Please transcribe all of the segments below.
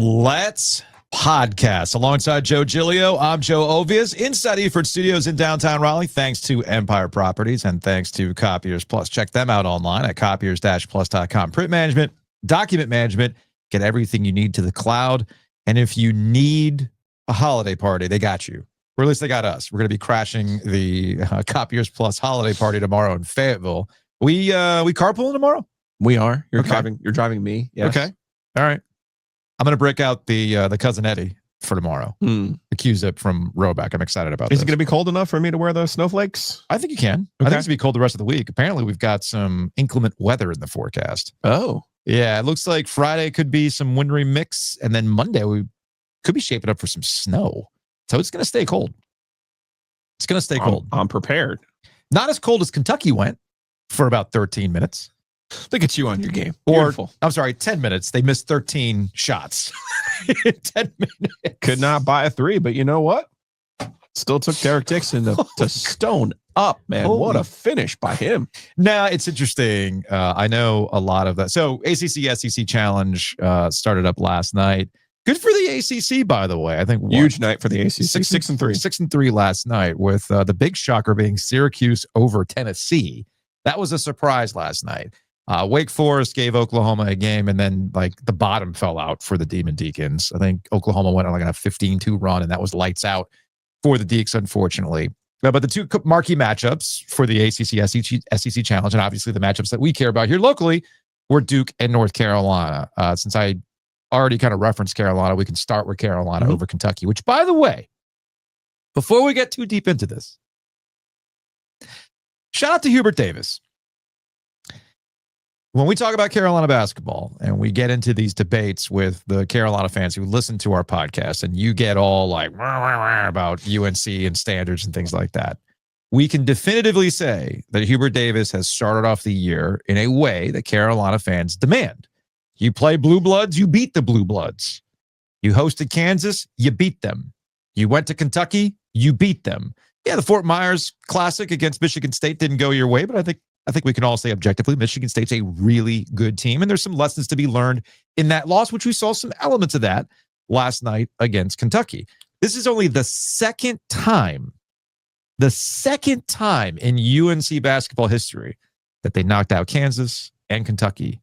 Let's podcast. Alongside Joe Giglio, I'm Joe Ovies inside Eford Studios in downtown Raleigh. Thanks to Empire Properties and thanks to Copiers Plus. Check them out online at copiers-plus.com. Print management, document management, get everything you need to the cloud. And if you need a holiday party, they got you. Or at least they got us. We're going to be crashing the Copiers Plus holiday party tomorrow in Fayetteville. We carpooling tomorrow? We are. You're okay. driving me. Yes. Okay. All right. I'm going to break out the Cousin Eddie for tomorrow. The Q-Zip from Roback. I'm excited about this. Is it going to be cold enough for me to wear the snowflakes? I think you can. Okay. I think it's going to be cold the rest of the week. Apparently, we've got some inclement weather in the forecast. Oh. Yeah, it looks like Friday could be some wintry mix, and then Monday we could be shaping up for some snow. So it's going to stay cold. It's going to stay cold. I'm prepared. Not as cold as Kentucky went for about 13 minutes. Look at you on your game. Beautiful. Or, I'm sorry, 10 minutes. They missed 13 shots in 10 minutes. Could not buy a three, but you know what? Still took Derek Dixon to stone up, man. What a finish by him. Now, it's interesting. I know a lot of that. So ACC SEC Challenge started up last night. Good for the ACC, by the way. I think huge night for the ACC. 6-3. 6-3 last night, with the big shocker being Syracuse over Tennessee. That was a surprise last night. Wake Forest gave Oklahoma a game, and then like the bottom fell out for the Demon Deacons. I think Oklahoma went on like a 15-2 run, and that was lights out for the Deacs, unfortunately. But the two marquee matchups for the ACC SEC Challenge, and obviously the matchups that we care about here locally, were Duke and North Carolina. Since I already kind of referenced Carolina, we can start with Carolina over Kentucky, which, by the way, before we get too deep into this, shout out to Hubert Davis. When we talk about Carolina basketball and we get into these debates with the Carolina fans who listen to our podcast, and you get all like about UNC and standards and things like that, we can definitively say that Hubert Davis has started off the year in a way that Carolina fans demand. You play Blue Bloods, you beat the Blue Bloods. You hosted Kansas, you beat them. You went to Kentucky, you beat them. Yeah, the Fort Myers Classic against Michigan State didn't go your way, but I think we can all say objectively, Michigan State's a really good team, and there's some lessons to be learned in that loss, which we saw some elements of that last night against Kentucky. This is only the second time in UNC basketball history that they knocked out Kansas and Kentucky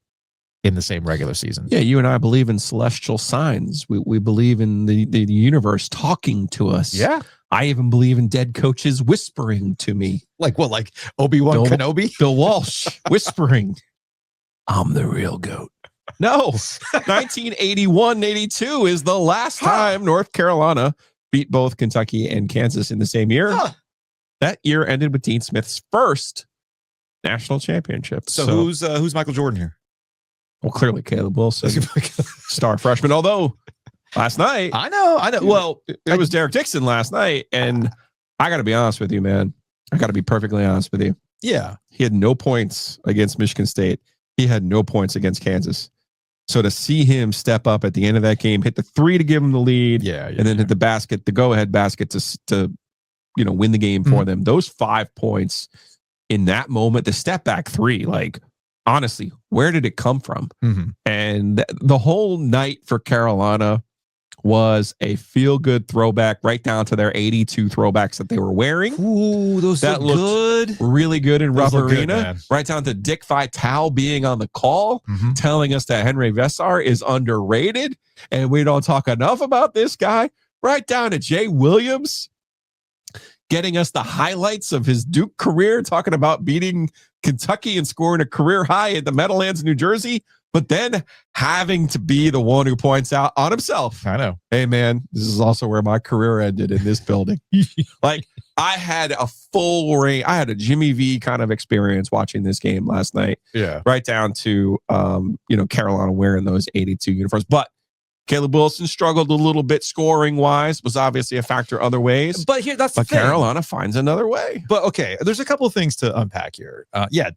in the same regular season. Yeah, you and I believe in celestial signs. We believe in the universe talking to us. Yeah. I even believe in dead coaches whispering to me. Like what? Like Obi-Wan Kenobi? Bill Walsh whispering, I'm the real GOAT. No, 1981-82 is the last time North Carolina beat both Kentucky and Kansas in the same year. That year ended with Dean Smith's first national championship. So who's Michael Jordan here? Well, clearly Caleb Wilson, star freshman. Although last night, I know. Well, it was Derek Dixon last night, and I got to be honest with you, man. I got to be perfectly honest with you. Yeah, he had no points against Michigan State. He had no points against Kansas. So to see him step up at the end of that game, hit the three to give him the lead, and then hit the basket, the go-ahead basket to win the game for them. Those 5 points in that moment, the step back three, like. Honestly, where did it come from? And the whole night for Carolina was a feel-good throwback right down to their 82 throwbacks that they were wearing. Ooh, those look good. Really good in Rupp Arena. Right down to Dick Vitale being on the call, telling us that Henry Vessar is underrated, and we don't talk enough about this guy. Right down to Jay Williams getting us the highlights of his Duke career, talking about beating Kentucky and scoring a career high at the Meadowlands, New Jersey, but then having to be the one who points out on himself. I know. Hey, man, this is also where my career ended in this building. Like, I had a full range. I had a Jimmy V kind of experience watching this game last night. Yeah. Right down to, Carolina wearing those 82 uniforms. But Caleb Wilson struggled a little bit scoring wise, was obviously a factor other ways. But the thing. Carolina finds another way. But okay, there's a couple of things to unpack here.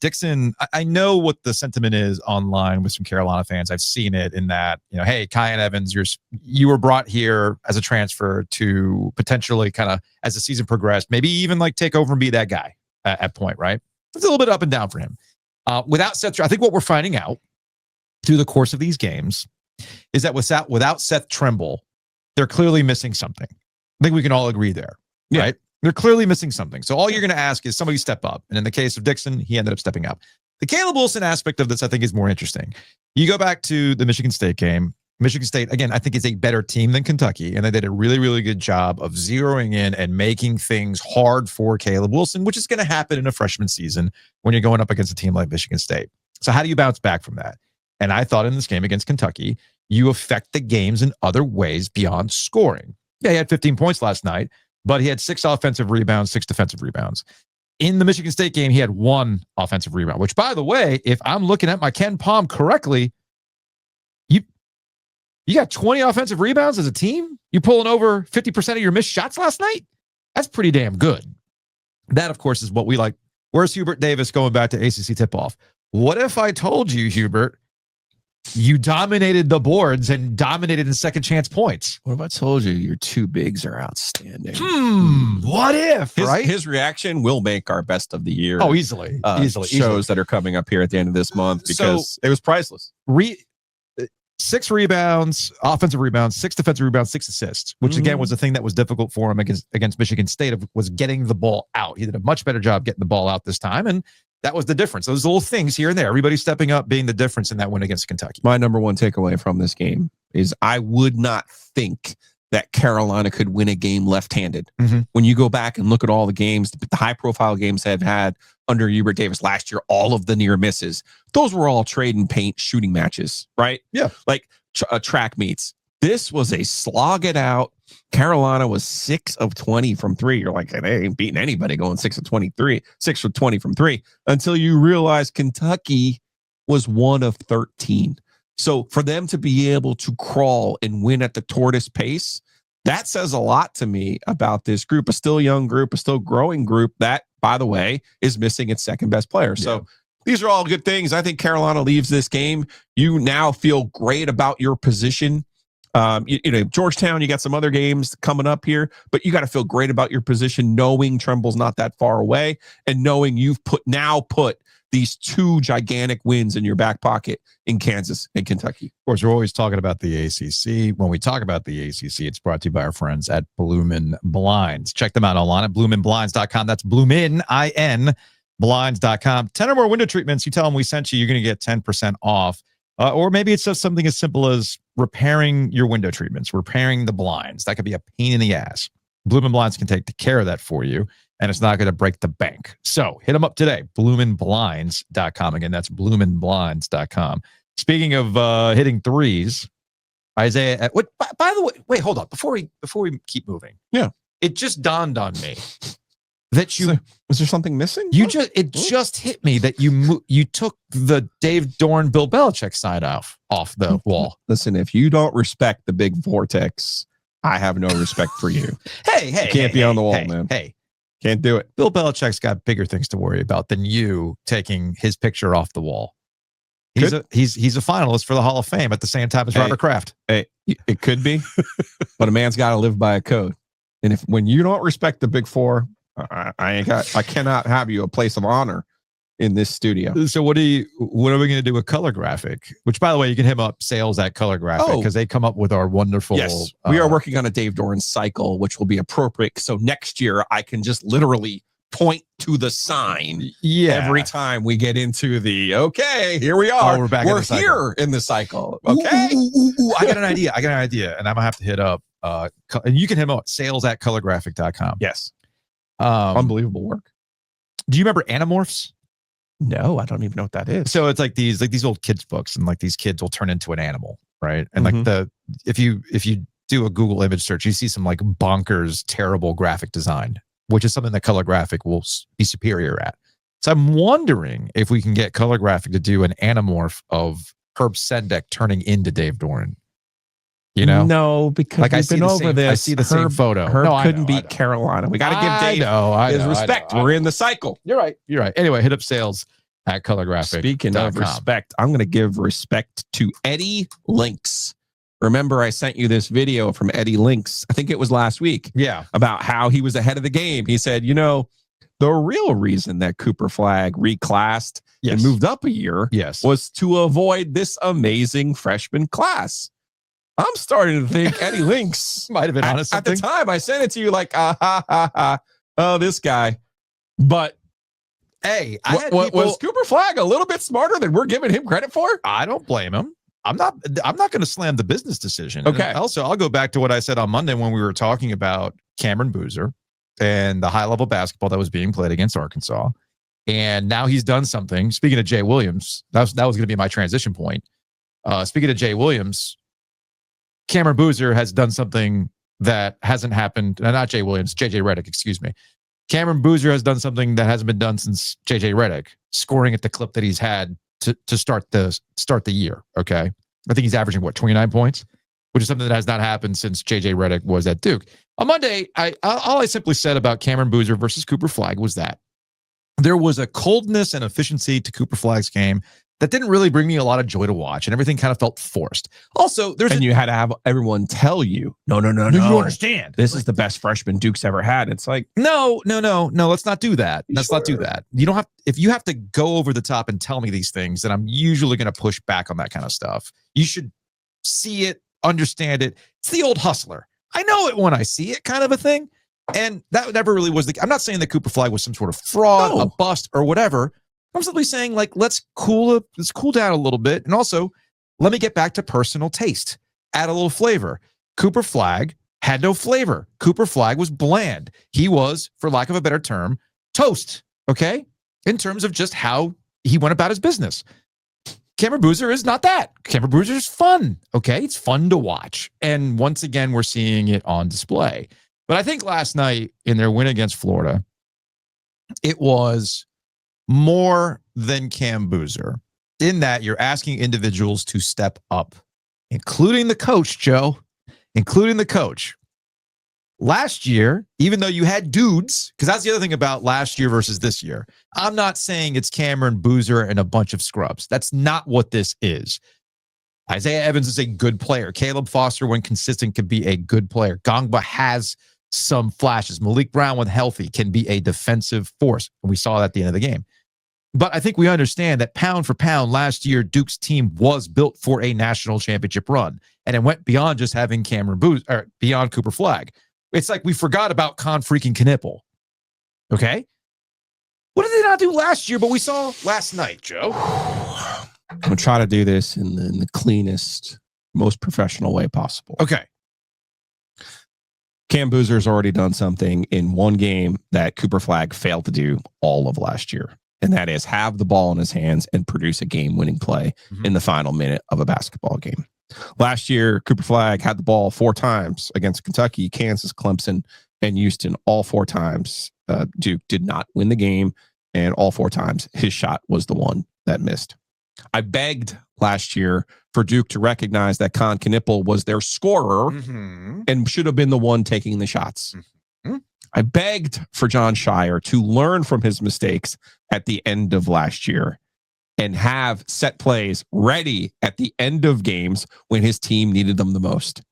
Dixon, I know what the sentiment is online with some Carolina fans. I've seen it in that, hey, Kyan Evans, you were brought here as a transfer to potentially kind of, as the season progressed, maybe even like take over and be that guy at point, right? It's a little bit up and down for him. Without Setzer, I think what we're finding out through the course of these games is that without Seth Trimble, they're clearly missing something. I think we can all agree there, right? They're clearly missing something. So all you're going to ask is somebody step up. And in the case of Dixon, he ended up stepping up. The Caleb Wilson aspect of this, I think, is more interesting. You go back to the Michigan State game. Michigan State, again, I think is a better team than Kentucky, and they did a really, really good job of zeroing in and making things hard for Caleb Wilson, which is going to happen in a freshman season when you're going up against a team like Michigan State. So how do you bounce back from that? And I thought in this game against Kentucky, you affect the games in other ways beyond scoring. Yeah, he had 15 points last night, but he had 6 offensive rebounds, 6 defensive rebounds. In the Michigan State game, he had 1 offensive rebound, which, by the way, if I'm looking at my Ken Palm correctly, you got 20 offensive rebounds as a team? You pulling over 50% of your missed shots last night? That's pretty damn good. That, of course, is what we like. Where's Hubert Davis going back to ACC tip-off? What if I told you, Hubert, you dominated the boards and dominated in second chance points? What if I told you your 2 bigs are outstanding? What if, right? His reaction will make our best of the year. Oh, easily. Shows that are coming up here at the end of this month because it was priceless. 6 rebounds, offensive rebounds, 6 defensive rebounds, 6 assists, which again was the thing that was difficult for him against Michigan State, was getting the ball out. He did a much better job getting the ball out this time, and that was the difference. Those little things here and there, everybody stepping up being the difference in that win against Kentucky. My number one takeaway from this game is I would not think that Carolina could win a game left-handed. When you go back and look at all the games, the high-profile games they've had under Hubert Davis last year, all of the near misses, those were all trade and paint shooting matches, right? Yeah. Like track meets. This was a slog it out. Carolina was 6 of 20 from 3. You're like, they ain't beating anybody going 6 of 23, 6 of 20 from 3, until you realize Kentucky was 1 of 13. So for them to be able to crawl and win at the tortoise pace, that says a lot to me about this group, a still young group, a still growing group that, by the way, is missing its second best player. So these are all good things. I think Carolina leaves this game. You now feel great about your position. Georgetown, you got some other games coming up here, but you got to feel great about your position, knowing Trimble's not that far away and knowing you've put these 2 gigantic wins in your back pocket in Kansas and Kentucky. Of course, we're always talking about the ACC. When we talk about the ACC, it's brought to you by our friends at Bloomin' Blinds. Check them out online at bloominblinds.com. That's Bloomin, I-N, blinds.com. 10 or more window treatments. You tell them we sent you, you're going to get 10% off. Or maybe it's just something as simple as repairing your window treatments, repairing the blinds. That could be a pain in the ass. Bloomin' Blinds can take care of that for you, and it's not going to break the bank. So hit them up today, bloominblinds.com. Again, that's bloominblinds.com. Speaking of hitting threes, Isaiah, by the way, wait, hold on. Before we keep moving. Yeah. It just dawned on me that you... Was there something missing? It just hit me that you took the Dave Dorn, Bill Belichick side off the wall. Listen, if you don't respect the big vortex, I have no respect for you. Hey, you can't be on the wall, man. Hey, can't do it. Bill Belichick's got bigger things to worry about than you taking his picture off the wall. He's a finalist for the Hall of Fame at the same time as Robert Kraft. Hey, it could be, but a man's got to live by a code. And when you don't respect the Big Four, I cannot have you a place of honor in this studio. So what are we going to do with Color Graphic? Which, by the way, you can hit them up, sales at Color Graphic, because they come up with our wonderful. Yes, we are working on a Dave Dorn cycle, which will be appropriate. So next year, I can just literally point to the sign every time we get into the here we are. We're here in the cycle. Okay. Ooh, I got an idea. And I'm gonna have to hit up and you can hit them up, sales at colorgraphic.com. Yes. Unbelievable work. Do you remember Animorphs? No, I don't even know what that is. So it's like these old kids books, and like these kids will turn into an animal, right? And like if you do a Google image search, you see some like bonkers, terrible graphic design, which is something that Color Graphic will be superior at. So I'm wondering if we can get Color Graphic to do an Animorph of Herb Sendek turning into Dave Dorn. You know? No, because like we've been over this. I see the same photo. Herb couldn't beat Carolina. We got to give Dave his respect. We're in the cycle. You're right. Anyway, hit up sales at Color Graphic. Speaking of respect, I'm going to give respect to Eddie Lynx. Remember, I sent you this video from Eddie Lynx. I think it was last week. Yeah. About how he was ahead of the game. He said, the real reason that Cooper Flagg reclassed and moved up a year was to avoid this amazing freshman class. I'm starting to think Eddie Lynx might have been honest. At the time, I sent it to you like, oh, this guy. But hey, was Cooper Flagg a little bit smarter than we're giving him credit for? I don't blame him. I'm not going to slam the business decision. Okay. And also, I'll go back to what I said on Monday when we were talking about Cameron Boozer and the high-level basketball that was being played against Arkansas. And now he's done something. Speaking of Jay Williams, that was going to be my transition point. Speaking of Jay Williams, Cameron Boozer has done something that hasn't happened. Not Jay Williams, JJ Redick, excuse me. Cameron Boozer has done something that hasn't been done since JJ Redick, scoring at the clip that he's had to start the year. Okay. I think he's averaging 29 points, which is something that has not happened since JJ Redick was at Duke. On Monday, all I simply said about Cameron Boozer versus Cooper Flagg was that there was a coldness and efficiency to Cooper Flagg's game that didn't really bring me a lot of joy to watch, and everything kind of felt forced. Also, you had to have everyone tell you, no. You don't understand. This is the best freshman Duke's ever had. It's like, no. Let's not do that. Let's not do that. You don't have. If you have to go over the top and tell me these things, then I'm usually going to push back on that kind of stuff. You should see it, understand it. It's the old hustler. I know it when I see it, kind of a thing. And that never really was I'm not saying that Cooper Flagg was some sort of fraud, a bust, or whatever. I'm simply saying, like, let's cool down a little bit. And also, let me get back to personal taste. Add a little flavor. Cooper Flagg had no flavor. Cooper Flagg was bland. He was, for lack of a better term, toast, okay? In terms of just how he went about his business. Cameron Boozer is not that. Cameron Boozer is fun, okay? It's fun to watch. And once again, we're seeing it on display. But I think last night in their win against Florida, it was more than Cam Boozer in that you're asking individuals to step up, including the coach, Joe, including the coach. Last year, even though you had dudes, because that's the other thing about last year versus this year, I'm not saying it's Cameron Boozer and a bunch of scrubs. That's not what this is. Isaiah Evans is a good player. Caleb Foster, when consistent, can be a good player. Gongba has some flashes. Malik Brown, when healthy, can be a defensive force. And we saw that at the end of the game. But I think we understand that pound for pound, last year, Duke's team was built for a national championship run. And it went beyond just having Cameron Boozer, or beyond Cooper Flagg. It's like we forgot about Con freaking Knipple. Okay? What did they not do last year, but we saw last night, Joe? I'm going to try to do this in the cleanest, most professional way possible. Okay. Cam Boozer's already done something in one game that Cooper Flagg failed to do all of last year. And that is have the ball in his hands and produce a game-winning play in the final minute of a basketball game. Last year, Cooper Flagg had the ball 4 times against Kentucky, Kansas, Clemson, and Houston. All 4 times, Duke did not win the game, and all 4 times, his shot was the one that missed. I begged last year for Duke to recognize that Con Knipple was their scorer and should have been the one taking the shots. I begged for John Scheyer to learn from his mistakes at the end of last year and have set plays ready at the end of games when his team needed them the most.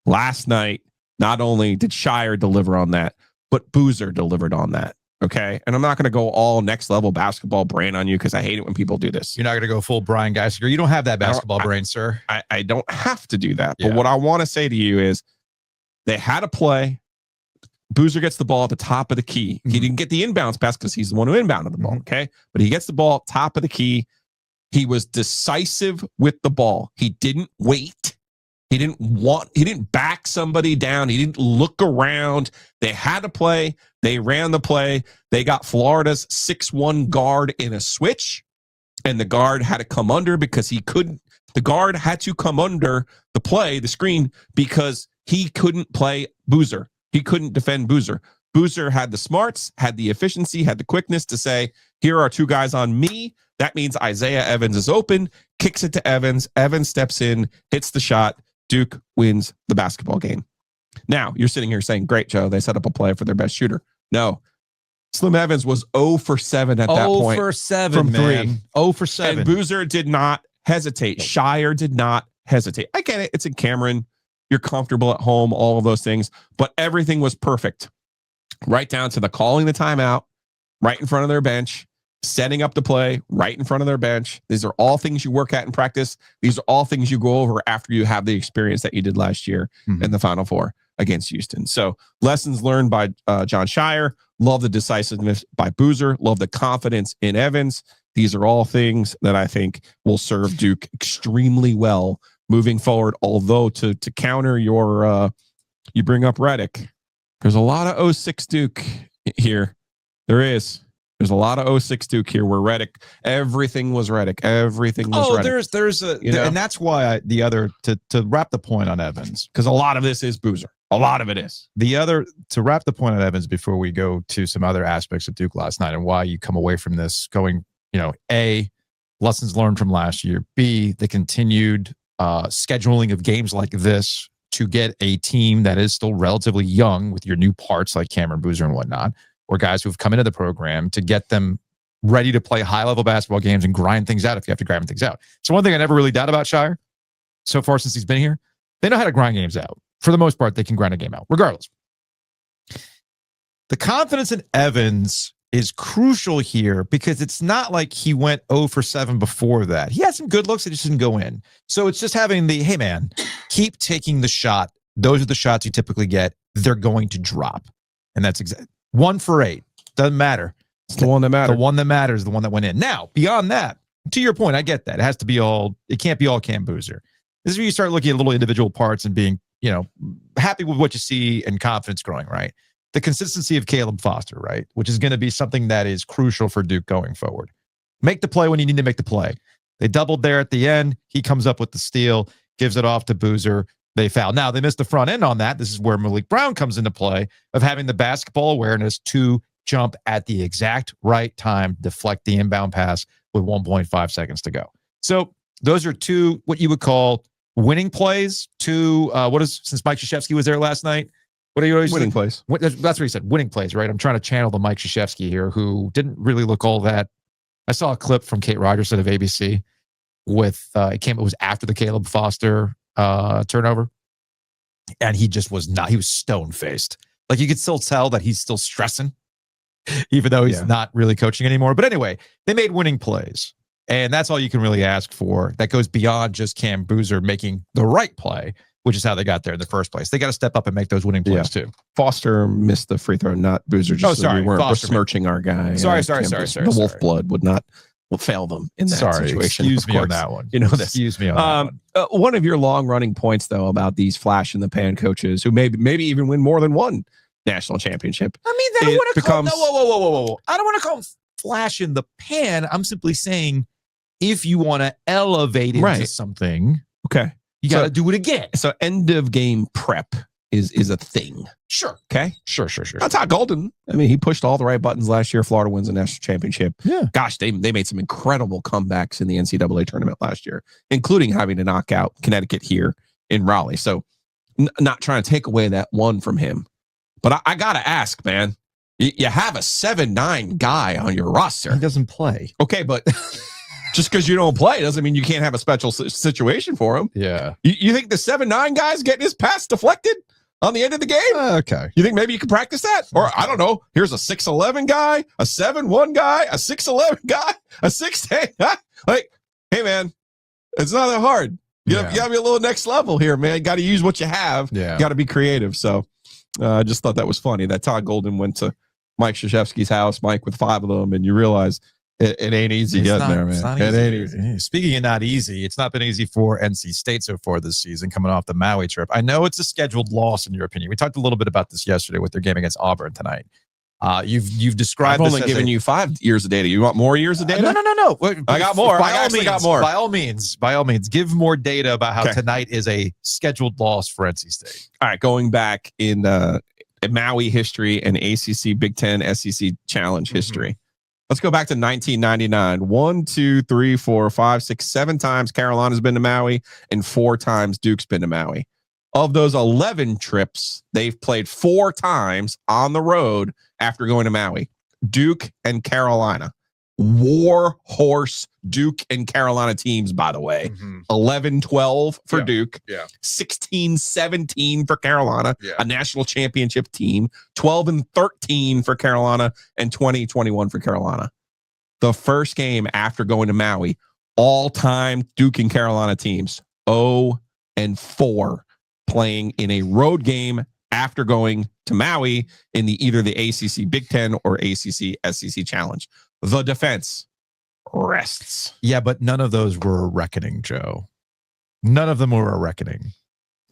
Last night, not only did Scheyer deliver on that, but Boozer delivered on that. Okay. And I'm not going to go all next level basketball brain on you because I hate it when people do this. You're not going to go full Brian Geisinger. You don't have that basketball brain, sir. I don't have to do that. Yeah. But what I want to say to you is they had a play. Boozer gets the ball at the top of the key. He didn't get the inbounds pass because he's the one who inbounded the ball. Okay. But he gets the ball top of the key. He was decisive with the ball. He didn't wait. He didn't back somebody down. He didn't look around. They had a play. They ran the play. They got Florida's 6'1" guard in a switch. And the guard had to come under because he couldn't. The guard had to come under the play, the screen, because he couldn't play Boozer. He couldn't defend Boozer. Boozer had the smarts, had the efficiency, had the quickness to say, here are 2 guys on me. That means Isaiah Evans is open, kicks it to Evans. Evans steps in, hits the shot. Duke wins the basketball game. Now, you're sitting here saying, great, Joe, they set up a play for their best shooter. No. Slim Evans was 0 for 7 at that point. 0 for 7 from man. 3. 0 for 7. And Boozer did not hesitate. Scheyer did not hesitate. I get it. It's in Cameron. You're comfortable at home, all of those things. But everything was perfect. Right down to the calling the timeout, right in front of their bench, setting up the play right in front of their bench. These are all things you work at in practice. These are all things you go over after you have the experience that you did last year in the Final Four against Houston. So lessons learned by John Scheyer. Love the decisiveness by Boozer. Love the confidence in Evans. These are all things that I think will serve Duke extremely well moving forward. Although to counter your, you bring up Redick, there's a lot of 06 Duke here. There's a lot of 06 Duke here where Redick, everything was Redick. Everything was Redick. There's and that's why to wrap the point on Evans, because a lot of this is Boozer. A lot of it is. To wrap the point on Evans before we go to some other aspects of Duke last night and why you come away from this going, A, lessons learned from last year, B, the continued scheduling of games like this to get a team that is still relatively young with your new parts like Cameron Boozer and whatnot, or guys who've come into the program to get them ready to play high-level basketball games and grind things out if you have to grind things out. So one thing I never really doubt about Scheyer so far since he's been here, they know how to grind games out. For the most part, they can grind a game out, regardless. The confidence in Evans is crucial here because it's not like he went 0 for 7 before that. He had some good looks that just didn't go in. So it's just having hey, man, keep taking the shot. Those are the shots you typically get. They're going to drop. And that's exactly 1 for 8. Doesn't matter. It's the one that matters. The one that matters, the one that went in. Now, beyond that, to your point, I get that. It can't be all Cam Boozer. This is where you start looking at little individual parts and being, happy with what you see and confidence growing, right? The consistency of Caleb Foster, right? Which is going to be something that is crucial for Duke going forward. Make the play when you need to make the play. They doubled there at the end. He comes up with the steal, gives it off to Boozer. They foul. Now, they missed the front end on that. This is where Malik Brown comes into play of having the basketball awareness to jump at the exact right time, deflect the inbound pass with 1.5 seconds to go. So those are two, what you would call winning plays. Since Mike Krzyzewski was there last night, what are you always winning plays? That's what he said. Winning plays, right? I'm trying to channel the Mike Krzyzewski here, who didn't really look all that. I saw a clip from Kate Rogerson of ABC with it was after the Caleb Foster turnover, and he just was not. He was stone faced. Like you could still tell that he's still stressing, even though he's not really coaching anymore. But anyway, they made winning plays. And that's all you can really ask for. That goes beyond just Cam Boozer making the right play, which is how they got there in the first place. They got to step up and make those winning plays too. Foster missed the free throw, not Boozer. Just sorry. We weren't Foster besmirching our guy. Sorry. The wolf blood will fail them in that situation. Excuse me on that one. Excuse me on that one. One of your long-running points, though, about these flash-in-the-pan coaches who maybe even win more than one national championship. I mean, I don't want to call whoa. I don't want to call them flash in the pan. I'm simply saying, if you want to elevate into something, you got to do it again. So end of game prep is a thing. Sure. Okay. Sure. That's Todd Golden. I mean, he pushed all the right buttons last year. Florida wins a national championship. Yeah. Gosh, they made some incredible comebacks in the NCAA tournament last year, including having to knock out Connecticut here in Raleigh. So not trying to take away that one from him. But I got to ask, man, you have a 7'9" guy on your roster. He doesn't play. Okay, but just because you don't play doesn't mean you can't have a special situation for him. Yeah. You think the 7'9" guy's getting his pass deflected on the end of the game? Okay. You think maybe you can practice that? Or I don't know. Here's a 6'11" guy, a 7'1" guy, a 6'11" guy, a 6'10" guy. Like, hey, man, it's not that hard. You got to be a little next level here, man. You got to use what you have. Yeah. You got to be creative. So I just thought that was funny that Todd Golden went to Mike Krzyzewski's house, Mike with 5 of them, and you realize it ain't easy getting there, man. It ain't easy. Speaking of not easy, it's not been easy for NC State so far this season, coming off the Maui trip. I know it's a scheduled loss in your opinion. We talked a little bit about this yesterday with their game against Auburn tonight. You've described. I've only given you 5 years of data. You want more years of data? No. I got more. I actually got more. By all means, give more data about how tonight is a scheduled loss for NC State. All right, going back in Maui history and ACC, Big Ten, SEC Challenge history. Let's go back to 1999. 1, 2, 3, 4, 5, 6, 7 times Carolina's been to Maui, and 4 times Duke's been to Maui. Of those 11 trips, they've played 4 times on the road after going to Maui. Duke and Carolina. War horse Duke and Carolina teams, by the way. 11-12 for Duke. 16-17 for Carolina, a national championship team. 12-13 for Carolina, and 20-21 for Carolina. the first game after going to Maui, all-time Duke and Carolina teams, 0-4, playing in a road game after going to Maui in either the ACC Big Ten or ACC SEC Challenge. The defense rests. Yeah, but none of those were a reckoning, Joe. None of them were a reckoning.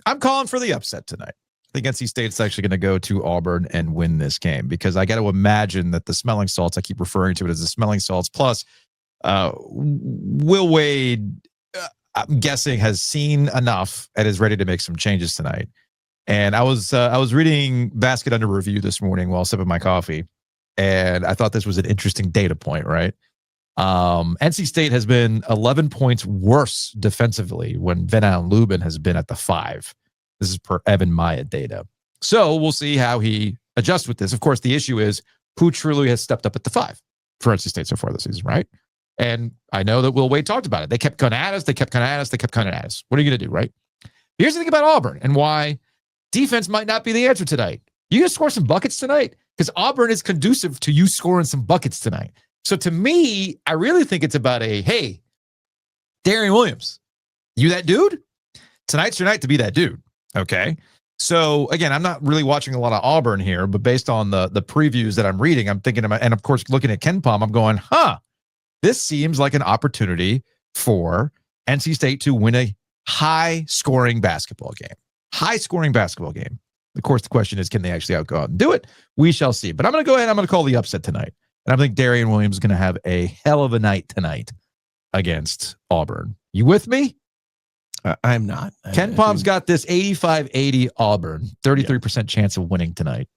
I'm calling for the upset tonight. I think NC State's actually going to go to Auburn and win this game because I got to imagine that the smelling salts, I keep referring to it as the smelling salts, plus Will Wade, I'm guessing, has seen enough and is ready to make some changes tonight. And I was reading Basket Under Review this morning while sipping my coffee, and I thought this was an interesting data point, right? NC State has been 11 points worse defensively when Venan Lubin has been at the 5. This is per Evan Maya data. So we'll see how he adjusts with this. Of course, the issue is who truly has stepped up at the 5 for NC State so far this season, right? And I know that Will Wade talked about it. They kept coming at us. They kept coming at us. They kept coming at us. What are you going to do, right? Here's the thing about Auburn and why defense might not be the answer tonight. You going to score some buckets tonight? Because Auburn is conducive to you scoring some buckets tonight. So to me, I really think it's about hey, Darian Williams, you that dude? Tonight's your night to be that dude. Okay. So again, I'm not really watching a lot of Auburn here, but based on the previews that I'm reading, I'm thinking about, and of course, looking at KenPom, I'm going, this seems like an opportunity for NC State to win a high-scoring basketball game. High-scoring basketball game. Of course, the question is, can they actually go out and do it? We shall see. But I'm going to go ahead and I'm going to call the upset tonight. And I think Darian Williams is going to have a hell of a night tonight against Auburn. You with me? I'm not. KenPom's got this 85-80 Auburn, 33% chance of winning tonight.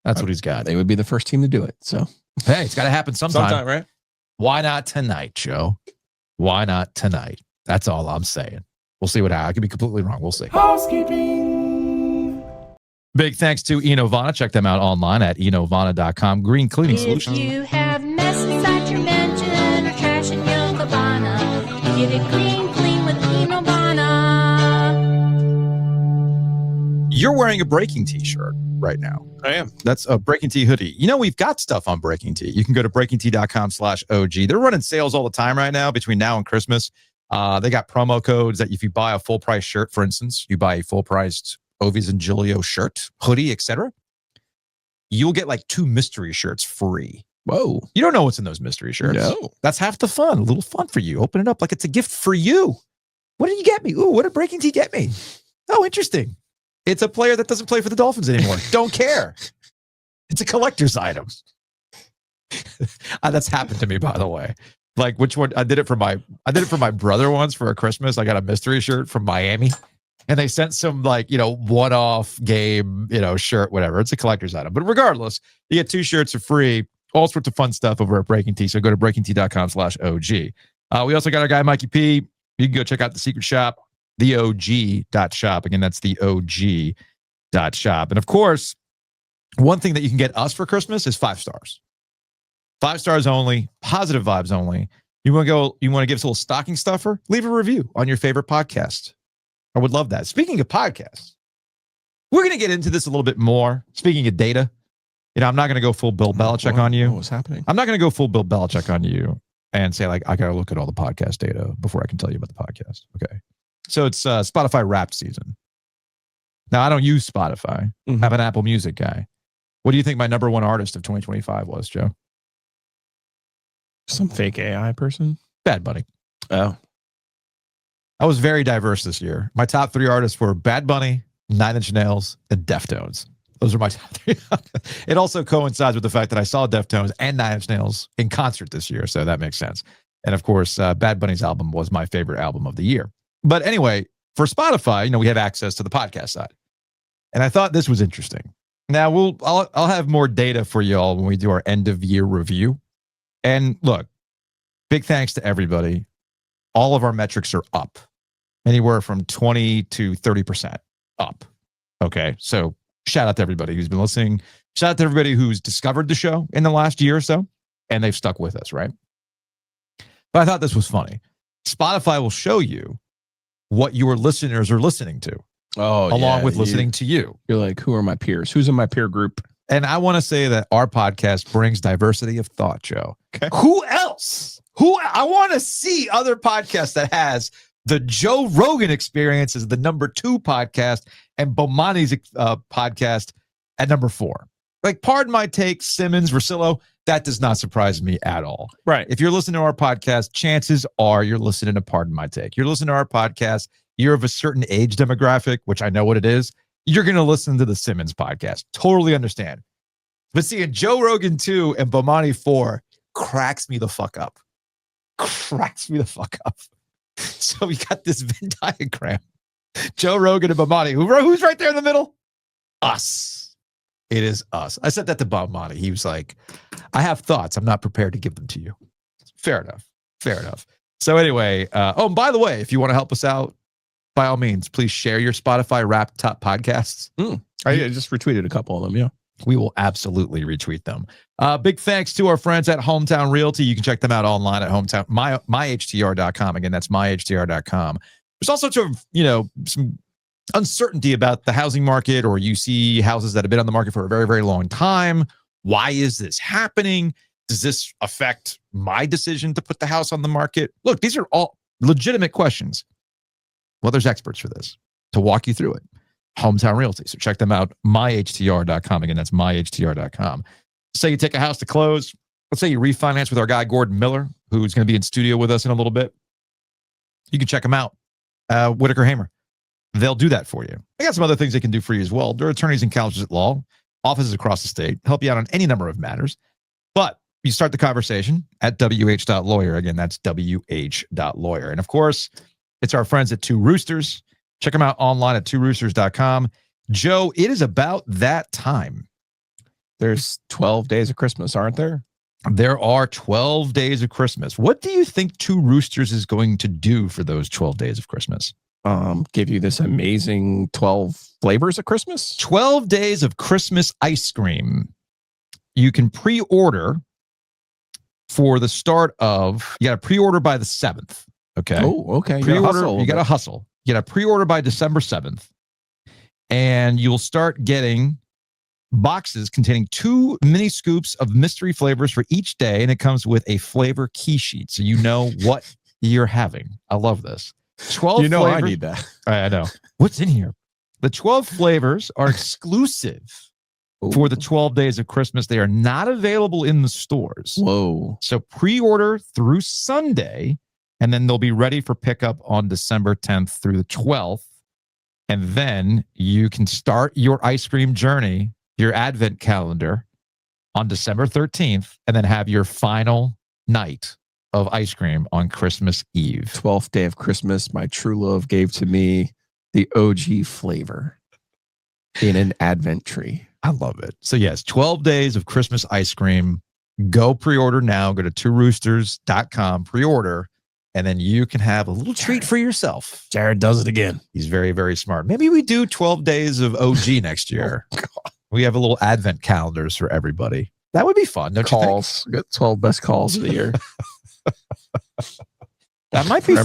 That's what he's got. They would be the first team to do it. So, hey, it's got to happen sometime, right? Why not tonight, Joe? Why not tonight? That's all I'm saying. We'll see what happens. I could be completely wrong. We'll see. Housekeeping. Big thanks to Enovana. Check them out online at enovana.com. Green Cleaning If Solutions. you have mess inside your mansion or trash in your cabana, get it clean with Enovana. You're wearing a Breaking T-shirt right now. I am. That's a Breaking T hoodie. You know, we've got stuff on Breaking T. You can go to breakingt.com/OG. They're running sales all the time right now between now and Christmas. They got promo codes that if you buy a full price shirt, for instance, you buy a full priced Ovies and Giulio shirt, hoodie, etc., you'll get like 2 mystery shirts free. Whoa. You don't know what's in those mystery shirts. No. That's half the fun. A little fun for you. Open it up like it's a gift for you. What did you get me? Ooh, what did Breaking T get me? Oh, interesting. It's a player that doesn't play for the Dolphins anymore. Don't care. It's a collector's item. That's happened to me, by the way. Like, which one? I did it for my brother once for a Christmas. I got a mystery shirt from Miami, and they sent some one-off game shirt, whatever. It's a collector's item, but regardless, you get 2 shirts for free. All sorts of fun stuff over at Breaking T. So go to breakingt.com/OG. We also got our guy Mikey P. You can go check out the secret shop, theog.shop. Again, that's theog.shop. And of course, one thing that you can get us for Christmas is 5 stars. 5 stars only, positive vibes only. You want to give us a little stocking stuffer? Leave a review on your favorite podcast. I would love that. Speaking of podcasts, we're going to get into this a little bit more. Speaking of data, I'm not going to go full Bill Belichick on you. What's happening? I'm not going to go full Bill Belichick on you and say, I got to look at all the podcast data before I can tell you about the podcast. Okay. So it's Spotify Wrapped season. Now, I don't use Spotify. I'm an Apple Music guy. What do you think my number 1 artist of 2025 was, Joe? Some fake AI person? Bad Bunny. Oh. I was very diverse this year. My top 3 artists were Bad Bunny, 9 Inch Nails, and Deftones. Those are my top 3. It also coincides with the fact that I saw Deftones and 9 Inch Nails in concert this year, so that makes sense. And of course, Bad Bunny's album was my favorite album of the year. But anyway, for Spotify, we have access to the podcast side. And I thought this was interesting. Now, I'll have more data for y'all when we do our end of year review. And look, big thanks to everybody. All of our metrics are up, anywhere from 20 to 30% up. Okay, so shout out to everybody who's been listening. Shout out to everybody who's discovered the show in the last year or so, and they've stuck with us, right? But I thought this was funny. Spotify will show you what your listeners are listening to, along with listening to you. You're like, who are my peers? Who's in my peer group? And I want to say that our podcast brings diversity of thought, Joe. Okay. Who else? I want to see other podcasts that has the Joe Rogan Experience as the number 2 podcast and Bomani's podcast at number 4. Like, pardon my take, Simmons, Rosillo, that does not surprise me at all. Right. If you're listening to our podcast, chances are you're listening to Pardon My Take. You're listening to our podcast, you're of a certain age demographic, which I know what it is. You're going to listen to the Simmons podcast. Totally understand. But seeing Joe Rogan 2 and Bomani 4 cracks me the fuck up. Cracks me the fuck up. So we got this Venn diagram. Joe Rogan and Bomani. Who's right there in the middle? Us. It is us. I said that to Bomani. He was like, I have thoughts. I'm not prepared to give them to you. Fair enough. Fair enough. So anyway, and by the way, if you want to help us out, by all means, please share your Spotify Wrapped Top podcasts. I just retweeted a couple of them, yeah. We will absolutely retweet them. Big thanks to our friends at Hometown Realty. You can check them out online at myhtr.com. Again, that's myhtr.com. There's also sort of, some uncertainty about the housing market, or you see houses that have been on the market for a very, very long time. Why is this happening? Does this affect my decision to put the house on the market? Look, these are all legitimate questions. Well, there's experts for this to walk you through it. Hometown Realty. So check them out, myhtr.com. Again, that's myhtr.com. Say you take a house to close. Let's say you refinance with our guy, Gordon Miller, who's going to be in studio with us in a little bit. You can check them out. Whitaker Hamer. They'll do that for you. I got some other things they can do for you as well. They're attorneys and colleges at law, offices across the state, help you out on any number of matters. But you start the conversation at wh.lawyer. Again, that's wh.lawyer. And of course, it's our friends at Two Roosters. Check them out online at tworoosters.com. Joe, it is about that time. There's 12 days of Christmas, aren't there? There are 12 days of Christmas. What do you think Two Roosters is going to do for those 12 days of Christmas? Give you this amazing 12 flavors of Christmas? 12 days of Christmas ice cream. You can pre-order for the start of, you got to pre-order by the 7th. Okay. Oh, okay. Pre-order, you got to hustle. You got to pre-order by December 7th. And you'll start getting boxes containing 2 mini scoops of mystery flavors for each day. And it comes with a flavor key sheet. So you know what you're having. I love this. 12 flavors. I need that. I know. What's in here? The 12 flavors are exclusive for the 12 days of Christmas. They are not available in the stores. Whoa. So pre-order through Sunday, and then they'll be ready for pickup on December 10th through the 12th. And then you can start your ice cream journey, your advent calendar, on December 13th, and then have your final night of ice cream on Christmas Eve. 12th day of Christmas, my true love gave to me the OG flavor in an advent tree. I love it. So yes, 12 days of Christmas ice cream. Go pre-order now. Go to tworoosters.com, pre-order, and then you can have a little treat for yourself. Jared does it again. He's very, very smart. Maybe we do 12 days of OG next year. We have a little advent calendars for everybody. That would be fun, don't you think? We got 12 best calls of the year. That might be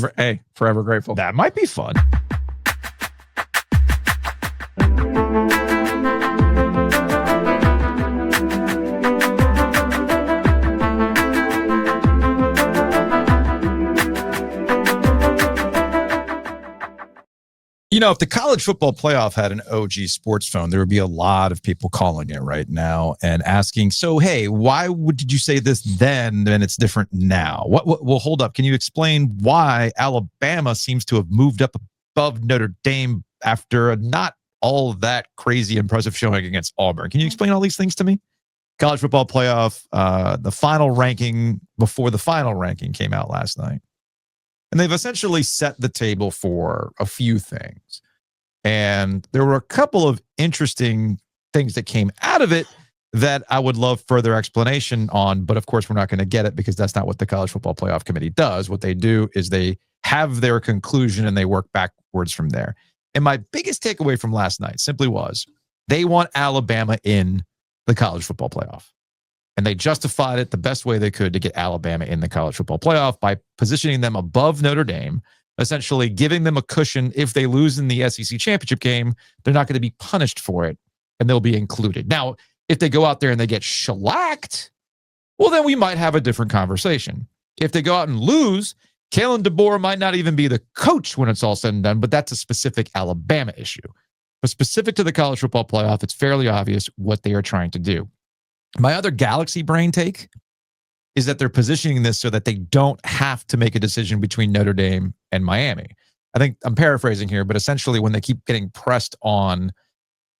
forever grateful. That might be fun. You know, if the college football playoff had an OG sports phone, there would be a lot of people calling it right now and asking, so, hey, did you say this then and it's different now? Well, hold up. Can you explain why Alabama seems to have moved up above Notre Dame after a not all that crazy impressive showing against Auburn? Can you explain all these things to me? College football playoff, the final ranking before the final ranking came out last night. And they've essentially set the table for a few things. And there were a couple of interesting things that came out of it that I would love further explanation on. But of course, we're not going to get it because that's not what the College Football Playoff Committee does. What they do is they have their conclusion and they work backwards from there. And my biggest takeaway from last night simply was they want Alabama in the college football playoff. And they justified it the best way they could to get Alabama in the college football playoff by positioning them above Notre Dame, essentially giving them a cushion. If they lose in the SEC championship game, they're not going to be punished for it, and they'll be included. Now, If they go out there and they get shellacked, well, then we might have a different conversation. If they go out and lose, Kalen DeBoer might not even be the coach when it's all said and done, but that's a specific Alabama issue. But specific to the college football playoff, it's fairly obvious what they are trying to do. My other galaxy brain take is that they're positioning this so that they don't have to make a decision between Notre Dame and Miami. I think I'm paraphrasing here, but essentially when they keep getting pressed on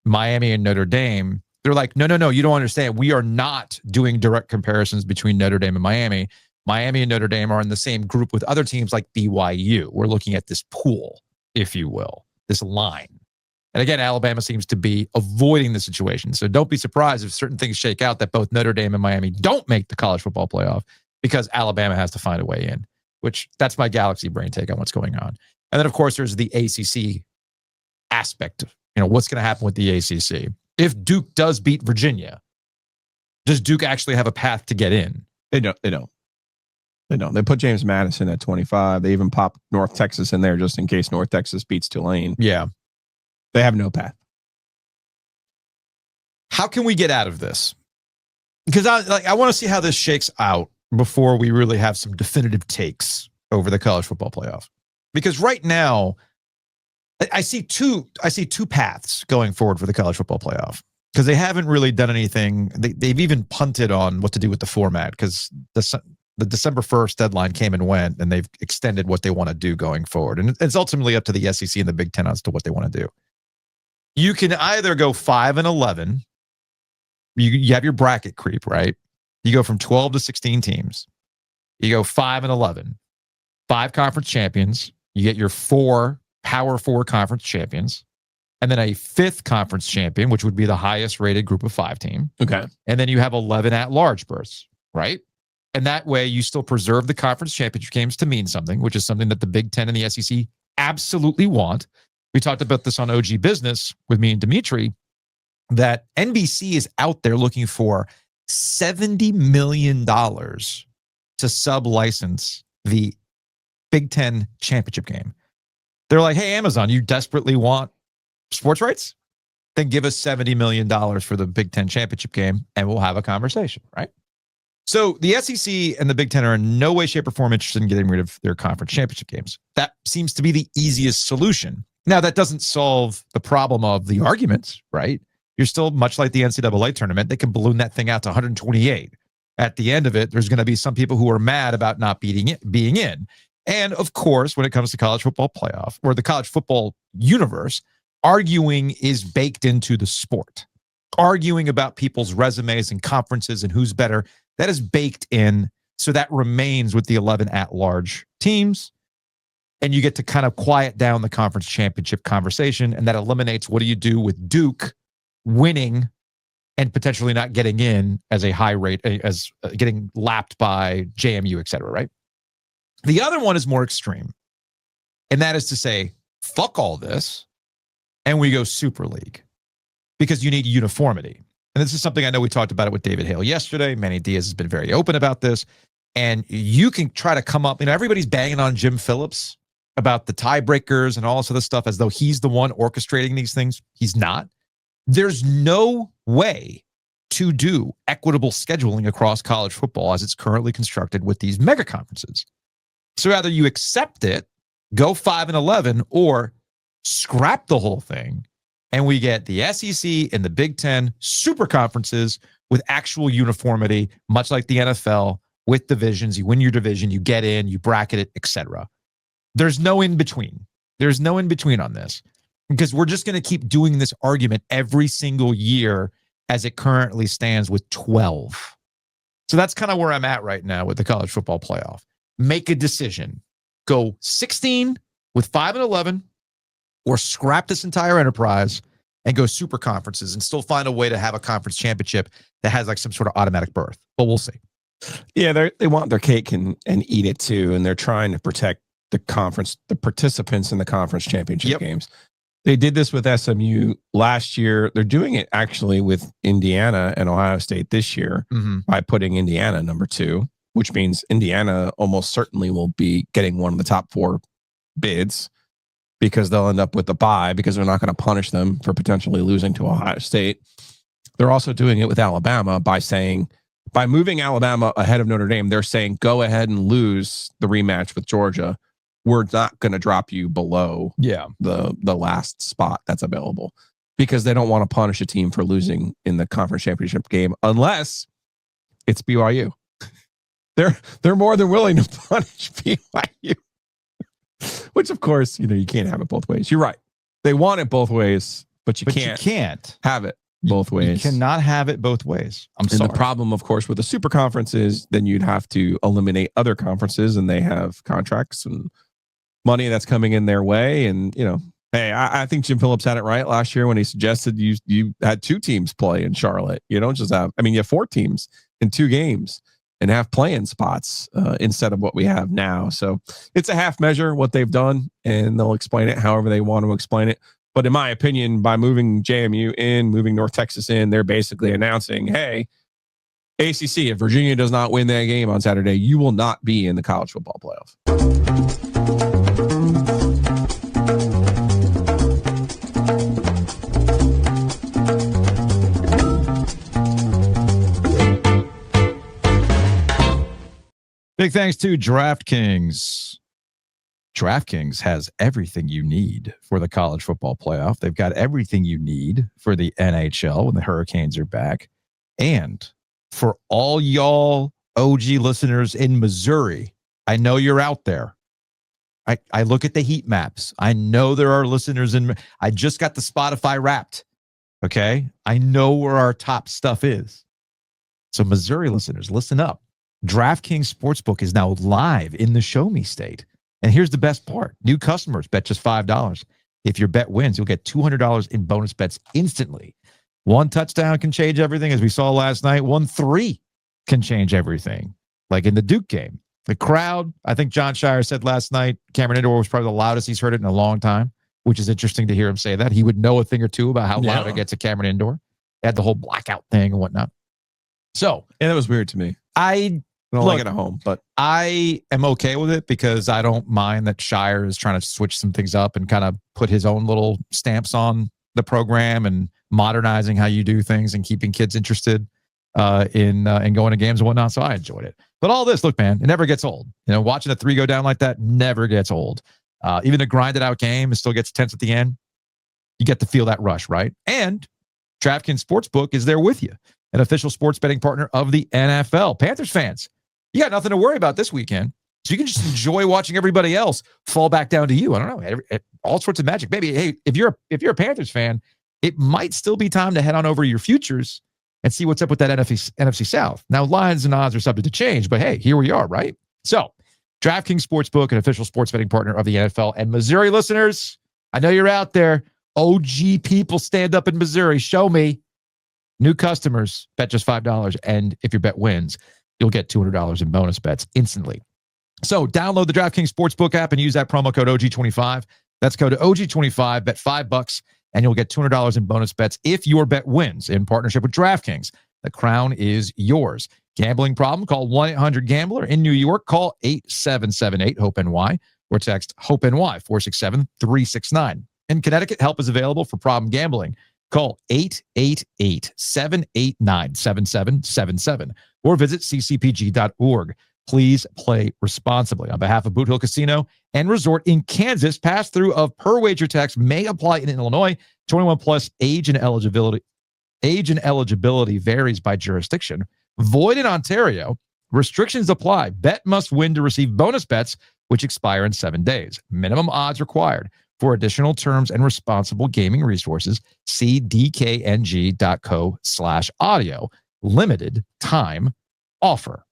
Miami and Notre Dame, they're like, no, you don't understand. We are not doing direct comparisons between Notre Dame and Miami. Miami and Notre Dame are in the same group with other teams like BYU. We're looking at this pool, if you will, this line. And again, Alabama seems to be avoiding the situation. So don't be surprised if certain things shake out that both Notre Dame and Miami don't make the college football playoff because Alabama has to find a way in, which that's my galaxy brain take on what's going on. And then, of course, there's the ACC aspect. What's going to happen with the ACC? If Duke does beat Virginia, does Duke actually have a path to get in? They don't. They put James Madison at 25. They even popped North Texas in there just in case North Texas beats Tulane. Yeah. They have no path. How can we get out of this? Because I want to see how this shakes out before we really have some definitive takes over the college football playoff. Because right now, I see two paths going forward for the college football playoff. Because they haven't really done anything. They've even punted on what to do with the format because the December 1st deadline came and went, and they've extended what they want to do going forward. And it's ultimately up to the SEC and the Big Ten as to what they want to do. You can either go 5-11. You have your bracket creep, right? You go from 12 to 16 teams. You go 5-11. 5 conference champions. You get your 4 Power 4 conference champions. And then a 5th conference champion, which would be the highest rated group of 5 team. Okay. And then you have 11 at-large berths, right? And that way you still preserve the conference championship games to mean something, which is something that the Big Ten and the SEC absolutely want. We talked about this on OG Business with me and Dimitri, that NBC is out there looking for $70 million to sub-license the Big Ten championship game. They're like, hey, Amazon, you desperately want sports rights? Then give us $70 million for the Big Ten championship game and we'll have a conversation, right? So the SEC and the Big Ten are in no way, shape, or form interested in getting rid of their conference championship games. That seems to be the easiest solution. Now, that doesn't solve the problem of the arguments, right? You're still much like the NCAA tournament. They can balloon that thing out to 128. At the end of it, there's going to be some people who are mad about not being in. And of course, when it comes to college football playoff or the college football universe, arguing is baked into the sport. Arguing about people's resumes and conferences and who's better, that is baked in. So that remains with the 11 at-large teams. And you get to kind of quiet down the conference championship conversation. And that eliminates what do you do with Duke winning and potentially not getting in as a high rate, as getting lapped by JMU, et cetera, right? The other one is more extreme. And that is to say, fuck all this, and we go Super League because you need uniformity. And this is something I know we talked about it with David Hale yesterday. Manny Diaz has been very open about this. And you can try to come up, everybody's banging on Jim Phillips about the tiebreakers and all this other stuff as though he's the one orchestrating these things. He's not. There's no way to do equitable scheduling across college football as it's currently constructed with these mega conferences. So either you accept it, go 5-11, or scrap the whole thing, and we get the SEC and the Big Ten super conferences with actual uniformity, much like the NFL with divisions. You win your division, you get in, you bracket it, etc. There's no in between. There's no in between on this because we're just going to keep doing this argument every single year as it currently stands with 12. So that's kind of where I'm at right now with the college football playoff. Make a decision. Go 16 with 5-11 or scrap this entire enterprise and go super conferences and still find a way to have a conference championship that has like some sort of automatic berth. But we'll see. Yeah, they want their cake and eat it too. And they're trying to protect the conference, the participants in the conference championship games. They did this with SMU last year. They're doing it actually with Indiana and Ohio State this year by putting Indiana number 2, which means Indiana almost certainly will be getting one of the top 4 bids because they'll end up with a bye because they're not going to punish them for potentially losing to Ohio State. They're also doing it with Alabama by moving Alabama ahead of Notre Dame. They're saying, go ahead and lose the rematch with Georgia. We're not going to drop you below the last spot that's available, because they don't want to punish a team for losing in the conference championship game unless it's BYU. They're more than willing to punish BYU, which of course, you can't have it both ways. You're right. They want it both ways, but you can't have it both ways. You cannot have it both ways. I'm sorry. The problem, of course, with the super conference is then you'd have to eliminate other conferences, and they have contracts and money that's coming in their way. And, hey, I think Jim Phillips had it right last year when he suggested you had 2 teams play in Charlotte. You don't just have, you have 4 teams in 2 games and have playing spots instead of what we have now. So it's a half measure what they've done, and they'll explain it however they want to explain it. But in my opinion, by moving JMU in, moving North Texas in, they're basically announcing, hey, ACC, if Virginia does not win that game on Saturday, you will not be in the college football playoff. Big thanks to DraftKings. DraftKings has everything you need for the college football playoff. They've got everything you need for the NHL when the Hurricanes are back. And for all y'all OG listeners in Missouri, I know you're out there. I look at the heat maps. I know there are listeners I just got the Spotify Wrapped. Okay? I know where our top stuff is. So Missouri listeners, listen up. DraftKings Sportsbook is now live in the Show Me State. And here's the best part. New customers bet just $5. If your bet wins, you'll get $200 in bonus bets instantly. 1 touchdown can change everything, as we saw last night. 1 3 can change everything, like in the Duke game. The crowd, I think John Scheyer said last night, Cameron Indoor was probably the loudest he's heard it in a long time, which is interesting to hear him say that. He would know a thing or two about how loud it gets at Cameron Indoor. They had the whole blackout thing and whatnot. So, that was weird to me. I don't like it at home, but I am okay with it because I don't mind that Scheyer is trying to switch some things up and kind of put his own little stamps on the program and modernizing how you do things and keeping kids interested in going to games and whatnot. So I enjoyed it. But all this, look, man, it never gets old. Watching a 3 go down like that never gets old. Even a grinded out game, it still gets tense at the end. You get to feel that rush, right? And DraftKings Sportsbook is there with you, an official sports betting partner of the NFL. Panthers fans, you got nothing to worry about this weekend. So you can just enjoy watching everybody else fall back down to you. I don't know, all sorts of magic. Maybe, hey, if you're a Panthers fan, it might still be time to head on over to your futures and see what's up with that NFC South. Now, lines and odds are subject to change, but hey, here we are, right? So, DraftKings Sportsbook, an official sports betting partner of the NFL. And Missouri listeners, I know you're out there. OG people, stand up in Missouri. Show me. New customers, bet just $5. And if your bet wins, you'll get $200 in bonus bets instantly. So download the DraftKings Sportsbook app and use that promo code OG25. That's code OG25, bet $5, and you'll get $200 in bonus bets if your bet wins in partnership with DraftKings. The crown is yours. Gambling problem? Call 1-800-GAMBLER. In New York, call 8778-HOPE-NY or text HOPE-NY 467-369. In Connecticut, help is available for problem gambling. Call 888-789-7777 or visit ccpg.org. Please play responsibly. On behalf of Boot Hill Casino and Resort in Kansas, pass-through of per wager tax may apply in Illinois. 21 plus age and eligibility. Age and eligibility varies by jurisdiction. Void in Ontario. Restrictions apply. Bet must win to receive bonus bets, which expire in 7 days. Minimum odds required. For additional terms and responsible gaming resources, see dkng.co/audio. Limited time offer.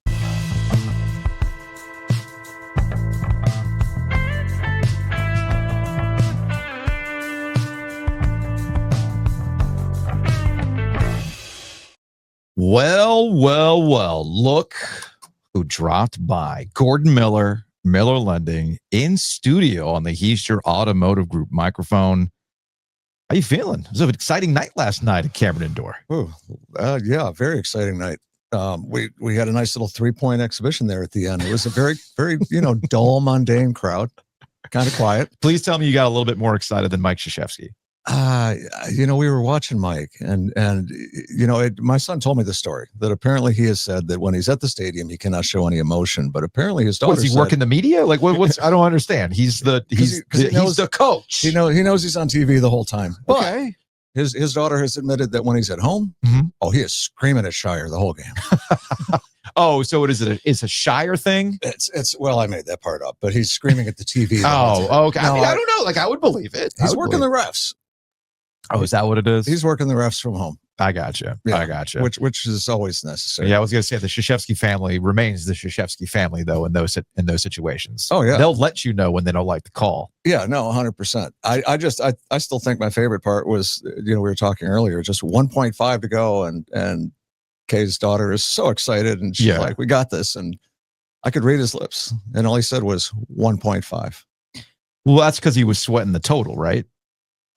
Well. Look who dropped by. Gordon Miller Lending in studio on the Heister Automotive Group microphone. How you feeling? It was an exciting night last night at Cameron Indoor. Oh, yeah, very exciting night. We had a nice little 3-point exhibition there at the end. It was a very, very, dull, mundane crowd, kind of quiet. Please tell me you got a little bit more excited than Mike Krzyzewski. We were watching Mike, and my son told me the story that apparently he has said that when he's at the stadium he cannot show any emotion, but apparently his daughter. Does he work in the media? Like what's? I don't understand. He's the coach. He knows he's on TV the whole time. Okay. His daughter has admitted that when he's at home, he is screaming at Scheyer the whole game. Oh, so it's a Scheyer thing? It's well, I made that part up, but he's screaming at the TV. Okay. No, I don't know. Like, I would believe it. He's working the refs. Oh, is that what it is? He's working the refs from home. I gotcha. Yeah, I gotcha. Which is always necessary. Yeah, I was going to say the Krzyzewski family remains the Krzyzewski family, though, in those situations. Oh, yeah. They'll let you know when they don't like the call. Yeah, no, 100%. I still think my favorite part was, we were talking earlier, just 1.5 to go, and Kay's daughter is so excited, and she's like, we got this. And I could read his lips, and all he said was 1.5. Well, that's because he was sweating the total, right?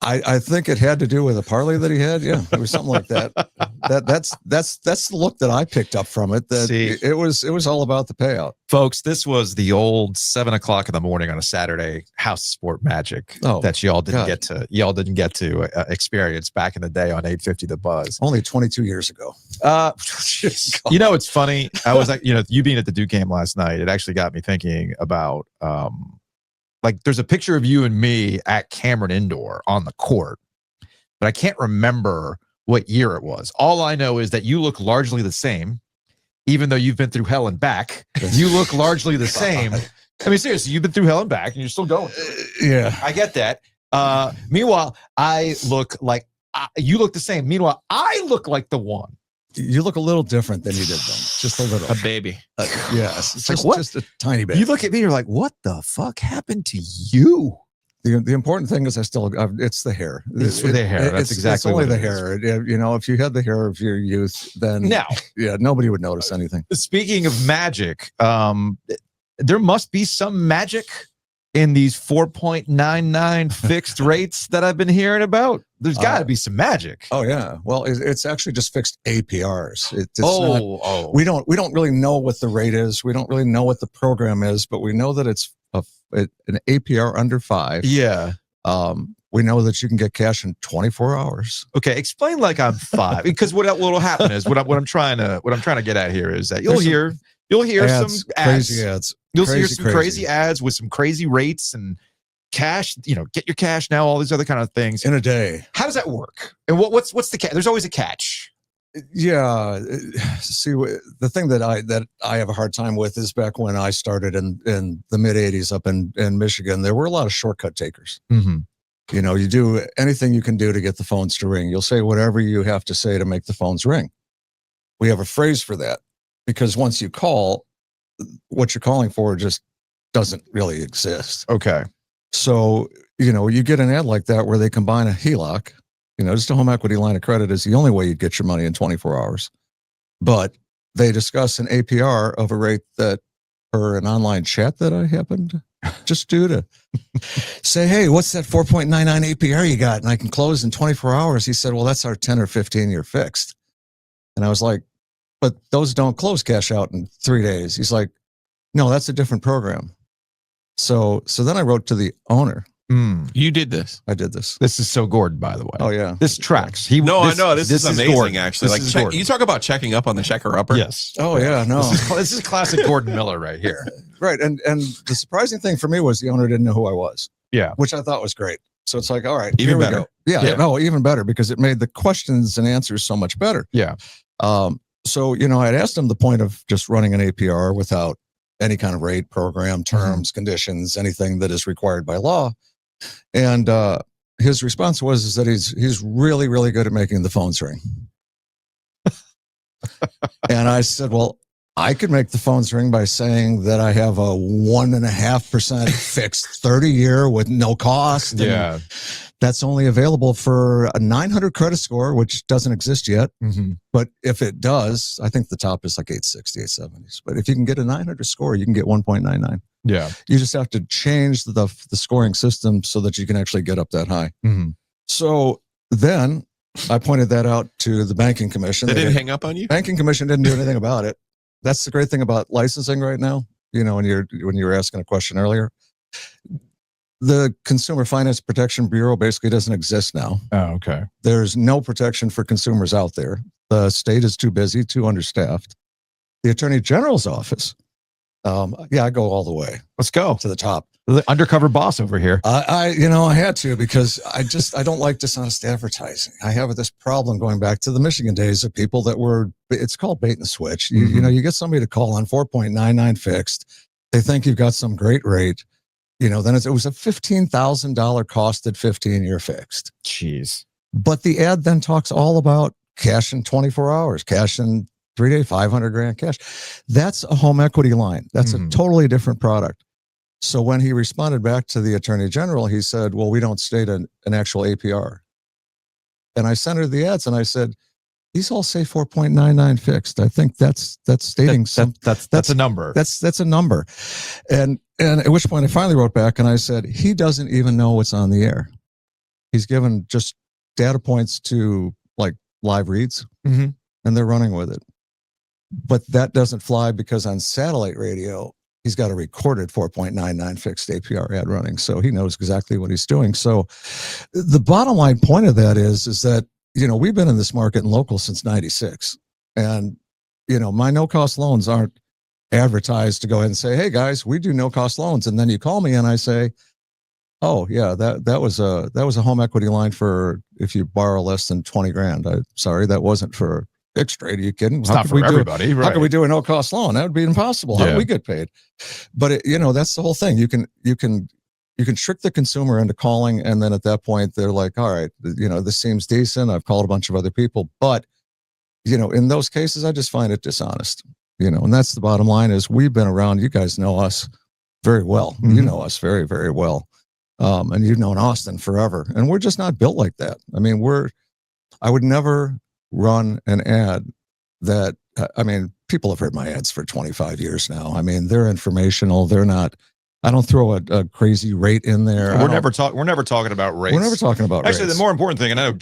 I think it had to do with a parlay that he had. Yeah, it was something like that. That's the look that I picked up from it. That it was all about the payout, folks. This was the old 7 o'clock in the morning on a Saturday house sport magic that y'all didn't get to experience back in the day on 850 The Buzz. Only 22 years ago. It's funny. I was like, you being at the Duke game last night, it actually got me thinking about. Like there's a picture of you and me at Cameron Indoor on the court, but I can't remember what year it was. All I know is that you look largely the same, even though you've been through hell and back. You look largely the same. I mean, seriously, you've been through hell and back, and you're still going. Yeah, I get that. Meanwhile, I look like you look the same. Meanwhile, I look like the one. You look a little different than you did then. Just a little. A baby. Yes. It's like, what? Just a tiny bit. You look at me, you're like, what the fuck happened to you? The important thing is it's the hair. It's the hair. That's exactly it's only what the it hair. If you had the hair of your youth, then nobody would notice anything. Speaking of magic, there must be some magic in these 4.99 fixed rates that I've been hearing about. There's got to be some magic. Oh yeah. Well, it's actually just fixed APRs. We don't really know what the rate is. We don't really know what the program is, but we know that it's an APR under 5. Yeah. We know that you can get cash in 24 hours. Okay, explain like I'm 5, because what will happen is what I'm trying to get at here is that you'll hear ads, some ads. Crazy ads. You'll hear some crazy ads with some crazy rates and cash, get your cash now, all these other kind of things. In a day. How does that work? And what's the catch? There's always a catch. Yeah. See, the thing that I have a hard time with is back when I started in the mid 80s up in Michigan, there were a lot of shortcut takers. Mm-hmm. You do anything you can do to get the phones to ring. You'll say whatever you have to say to make the phones ring. We have a phrase for that because once you call, what you're calling for just doesn't really exist. Okay. So, you get an ad like that where they combine a HELOC, just a home equity line of credit is the only way you'd get your money in 24 hours. But they discuss an APR of a rate that, per an online chat that I happened just do to say, hey, what's that 4.99 APR you got? And I can close in 24 hours. He said, well, that's our 10 or 15 year fixed. And I was like, but those don't close cash out in 3 days. He's like, no, that's a different program. So then I wrote to the owner. You did this. I did this. This is so Gordon, by the way. Oh yeah, this tracks. I know this is amazing. Gordon. Actually, you talk about checking up on the checker upper. Yes. Oh yeah, no. This is classic Gordon Miller right here. Right, and the surprising thing for me was the owner didn't know who I was. Yeah, which I thought was great. So it's like, all right, even better. We go. Yeah, no, even better because it made the questions and answers so much better. Yeah. So I'd asked him the point of just running an APR without any kind of rate, program, terms, conditions, anything that is required by law. And his response was that he's really, really good at making the phones ring. And I said, well, I could make the phones ring by saying that I have a 1.5% fixed 30-year with no cost. Yeah. That's only available for a 900 credit score, which doesn't exist yet. Mm-hmm. But if it does, I think the top is like 860, 870s. But if you can get a 900 score, you can get 1.99. Yeah. You just have to change the scoring system so that you can actually get up that high. Mm-hmm. So then I pointed that out to the banking commission. They didn't hang up on you? Banking commission didn't do anything about it. That's the great thing about licensing right now. When you were asking a question earlier, the Consumer Finance Protection Bureau basically doesn't exist now. Oh, okay. There's no protection for consumers out there. The state is too busy, too understaffed. The Attorney General's office. I go all the way. Let's go to the top. The undercover boss over here. I had to, because I don't like dishonest advertising. I have this problem going back to the Michigan days of people that were, it's called bait and switch. You get somebody to call on 4.99 fixed. They think you've got some great rate. Then it was a $15,000 costed 15-year fixed. Jeez. But the ad then talks all about cash in 24 hours, cash in 3 day, $500,000 cash. That's a home equity line. That's a totally different product. So when he responded back to the Attorney General, he said, well, we don't state an actual APR. And I sent her the ads and I said, these all say 4.99 fixed. I think that's stating that's a number. That's a number. And at which point I finally wrote back and I said, he doesn't even know what's on the air. He's given just data points to like live reads and they're running with it. But that doesn't fly because on satellite radio, he's got a recorded 4.99 fixed APR ad running. So he knows exactly what he's doing. So the bottom line point of that is that, we've been in this market and local since 96. And, my no-cost loans aren't advertised to go ahead and say, hey guys, we do no-cost loans. And then you call me and I say, oh yeah, that was a home equity line for if you borrow less than 20 grand. I'm sorry, that wasn't for fixed rate. Are you kidding? It's not for everybody. Right. How can we do a no-cost loan? That would be impossible. How do we get paid? But that's the whole thing. You can trick the consumer into calling, and then at that point they're like, all right, this seems decent. I've called a bunch of other people, but in those cases, I just find it dishonest. And that's the bottom line. Is we've been around. You guys know us very well. You know us very, very well, and you've known Austin forever. And we're just not built like that. I mean, I would never run an ad that, people have heard my ads for 25 years now. I mean, they're informational. They're not, I don't throw a crazy rate in there. We're never talking about rates. We're never talking about Actually, rates. the more important thing, and I know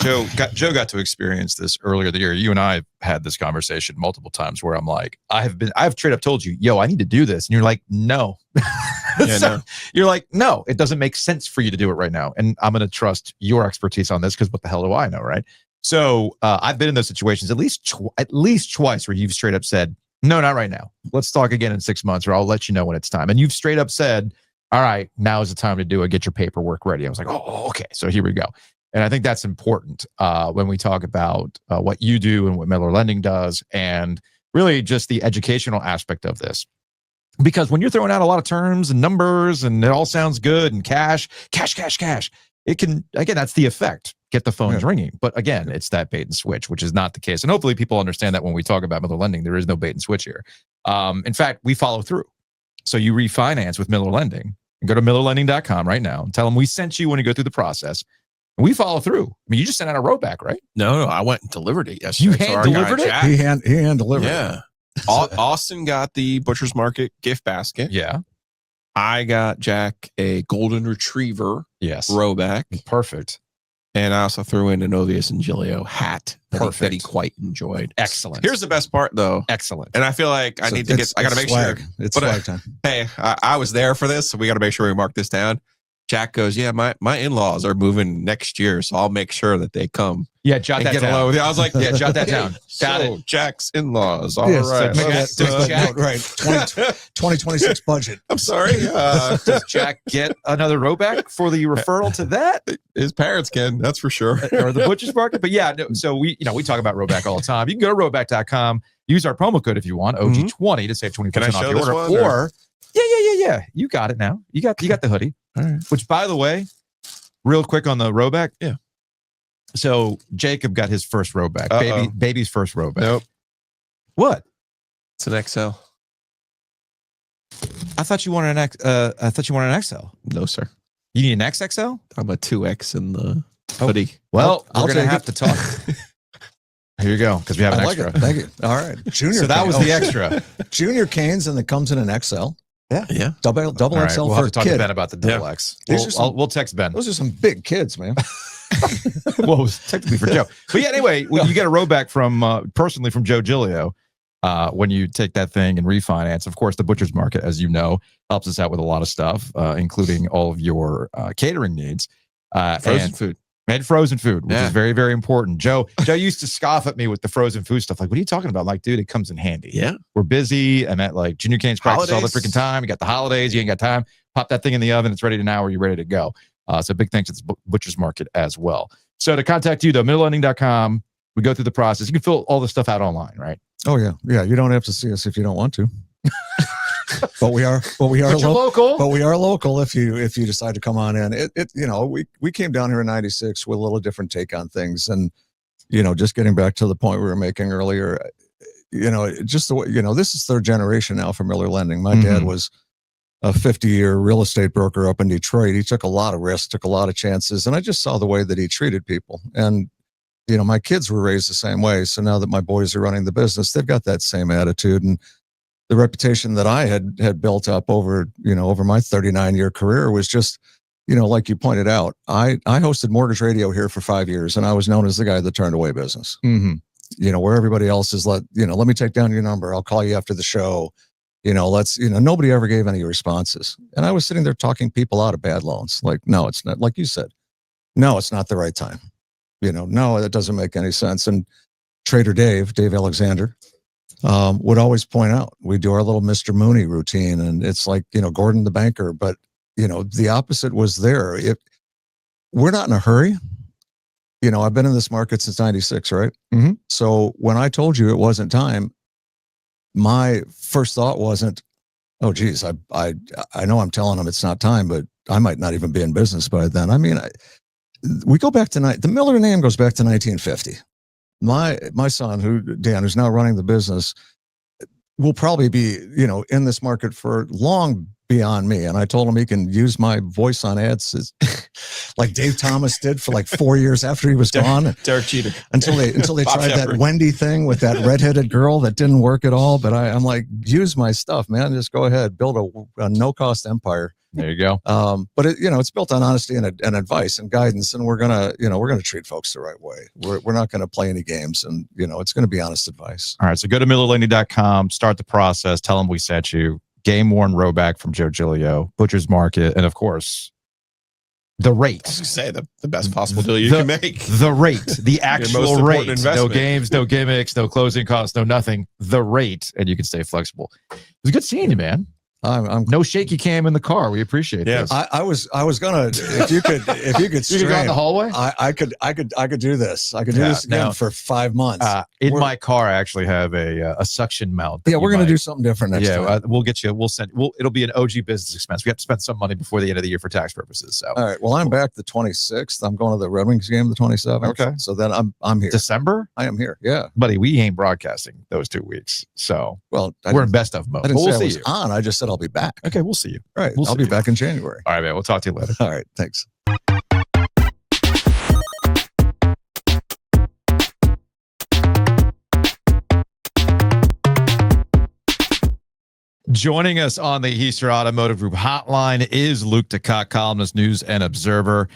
Joe got to experience this earlier the year. You and I had this conversation multiple times where I'm like, I've straight up told you, yo, I need to do this. And you're like, no. No. You're like, no, it doesn't make sense for you to do it right now. And I'm going to trust your expertise on this because what the hell do I know, right? So I've been in those situations at least twice where you've straight up said, no, not right now. Let's talk again in 6 months or I'll let you know when it's time. And you've straight up said, all right, now is the time to do it. Get your paperwork ready. I was like, oh, okay. So here we go. And I think that's important when we talk about what you do and what Miller Lending does and really just the educational aspect of this. Because when you're throwing out a lot of terms and numbers and it all sounds good and cash, it can, again, that's the effect. Get the phones ringing. But again, it's that bait and switch, which is not the case. And hopefully people understand that when we talk about Miller Lending, there is no bait and switch here. In fact, we follow through. So you refinance with Miller Lending and go to millerlending.com right now and tell them we sent you when you go through the process. And we follow through. I mean, you just sent out a road back, right? No, I went and delivered it yesterday. You hand delivered it? He hand delivered it. Yeah. Austin got the Butcher's Market gift basket. Yeah. I got Jack a golden retriever rowback. Perfect. And I also threw in an Ovies and Giglio hat that he quite enjoyed. Excellent. Here's the best part, though. Excellent. And I feel like I got to make sure. It's swag time. Hey, I was there for this, so we got to make sure we mark this down. Jack goes, yeah, my in-laws are moving next year, so I'll make sure that they come. Yeah, jot that down. I was like, yeah, jot that down. Got it. Jack's in-laws. All yes, right. Jack, right. 2026 budget. I'm sorry. Does Jack get another rowback for the referral to that? His parents can, that's for sure. Or the Butcher's Market. But yeah, no, so we talk about rowback all the time. You can go to rowback.com, use our promo code if you want, OG20 to save 20% off your order. Or yeah. You got it now. You got the hoodie. All right. Which, by the way, real quick on the rowback. Yeah. So Jacob got his first rowback. Baby's first rowback. Nope. What? It's an XL. I thought you wanted an XL. No, sir. You need an XXL? I'm a 2X in the hoodie. Well, I'll we're going to have to talk. Here you go, because we have an extra. Thank you. All right. Junior. So that was the extra. Junior canes, and it comes in an XL. Yeah. Double right, XL we'll for have a to talk kid. to Ben about the double X. We'll text Ben. Those are some big kids, man. Well, it was technically for Joe. But yeah, anyway, you get a rowback from personally from Joe Giglio. when you take that thing and refinance. Of course, the butcher's market, as you know, helps us out with a lot of stuff, including all of your catering needs. Frozen food. And frozen food, which is very, very important. Joe used to scoff at me with the frozen food stuff. Like, what are you talking about? Like, dude, it comes in handy. Yeah. We're busy. I'm at like junior canes practice all the freaking time. You got the holidays. You ain't got time. Pop that thing in the oven. It's ready to now. Are you ready to go? So big thanks to the butcher's market as well. So to contact you, though, middlelending.com. We go through the process. You can fill all the stuff out online, right? Oh, yeah. Yeah. You don't have to see us if you don't want to. But we are local. But we are local if you decide to come on in. We came down here in '96 with a little different take on things, and just getting back to the point we were making earlier, just the way, this is third generation now for Miller Lending. My dad was a 50-year real estate broker up in Detroit. He took a lot of risks, took a lot of chances, and I just saw the way that he treated people. And my kids were raised the same way. So now that my boys are running the business, they've got that same attitude. And the reputation that I had built up over my 39-year career was just, like you pointed out, I hosted mortgage radio here for 5 years, and I was known as the guy that turned away business. Where everybody else is let me take down your number. I'll call you after the show. Nobody ever gave any responses. And I was sitting there talking people out of bad loans. Like, no, it's not, like you said, no, it's not the right time. No, that doesn't make any sense. And Trader Dave Alexander, would always point out, we do our little Mr. Mooney routine, and it's like, Gordon the banker, but the opposite was there. We're not in a hurry. I've been in this market since '96, right? So when I told you it wasn't time, my first thought wasn't, oh geez, I know I'm telling them it's not time, but I might not even be in business by then. I mean, we go back to the Miller name goes back to 1950. My son, Dan, who's now running the business, will probably be, in this market for long beyond me. And I told him he can use my voice on ads like Dave Thomas did for like 4 years after he was gone. Derek Jeter. Until they tried Shepard. that Wendy thing with that redheaded girl that didn't work at all. But I'm like, use my stuff, man. Just go ahead, build a no-cost empire. There you go. But it's built on honesty and advice and guidance, and we're gonna treat folks the right way. We're not gonna play any games, and it's gonna be honest advice. All right, so go to MillerLending.com, start the process, tell them we sent you. Game worn Roback from Joe Giglio, Butcher's Market, and of course, the rate. I was gonna say the best possible deal you can make. The rate, the actual rate. No investment. games, no gimmicks, no closing costs, no nothing. The rate, and you can stay flexible. It was good seeing you, man. I'm no shaky cam in the car. We appreciate this. I was gonna, if you could You could go in the hallway. I could do this. I could do this again for 5 months. In my car, I actually have a suction mount. Yeah, we're gonna do something different next time. We'll get you. It'll be an OG business expense. We have to spend some money before the end of the year for tax purposes. So all right. Well, I'm back the 26th. I'm going to the Red Wings game the 27th. Okay. So then I'm here. December. I am here. Yeah, buddy. We ain't broadcasting those 2 weeks. So we're in best of mode. I didn't say I see was you on. I just said I'll be back. Okay. We'll see you. All right. I'll be back in January. All right, man. We'll talk to you later. All right. Thanks. Joining us on the Heister Automotive Group hotline is Luke DeCock, columnist, News and Observer.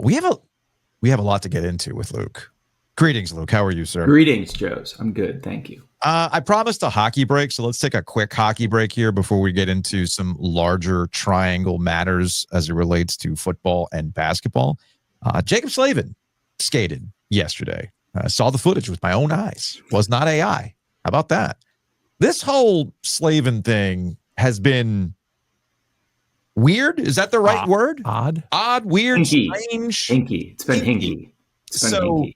We have a lot to get into with Luke. Greetings, Luke. How are you, sir? Greetings, Joes. I'm good. Thank you. I promised a hockey break, so let's take a quick hockey break here before we get into some larger triangle matters as it relates to football and basketball. Jacob Slavin skated yesterday. I saw the footage with my own eyes. Was not AI. How about that? This whole Slavin thing has been weird. Is that the right word? Odd, weird, hinky. strange. Hinky. It's been hinky. So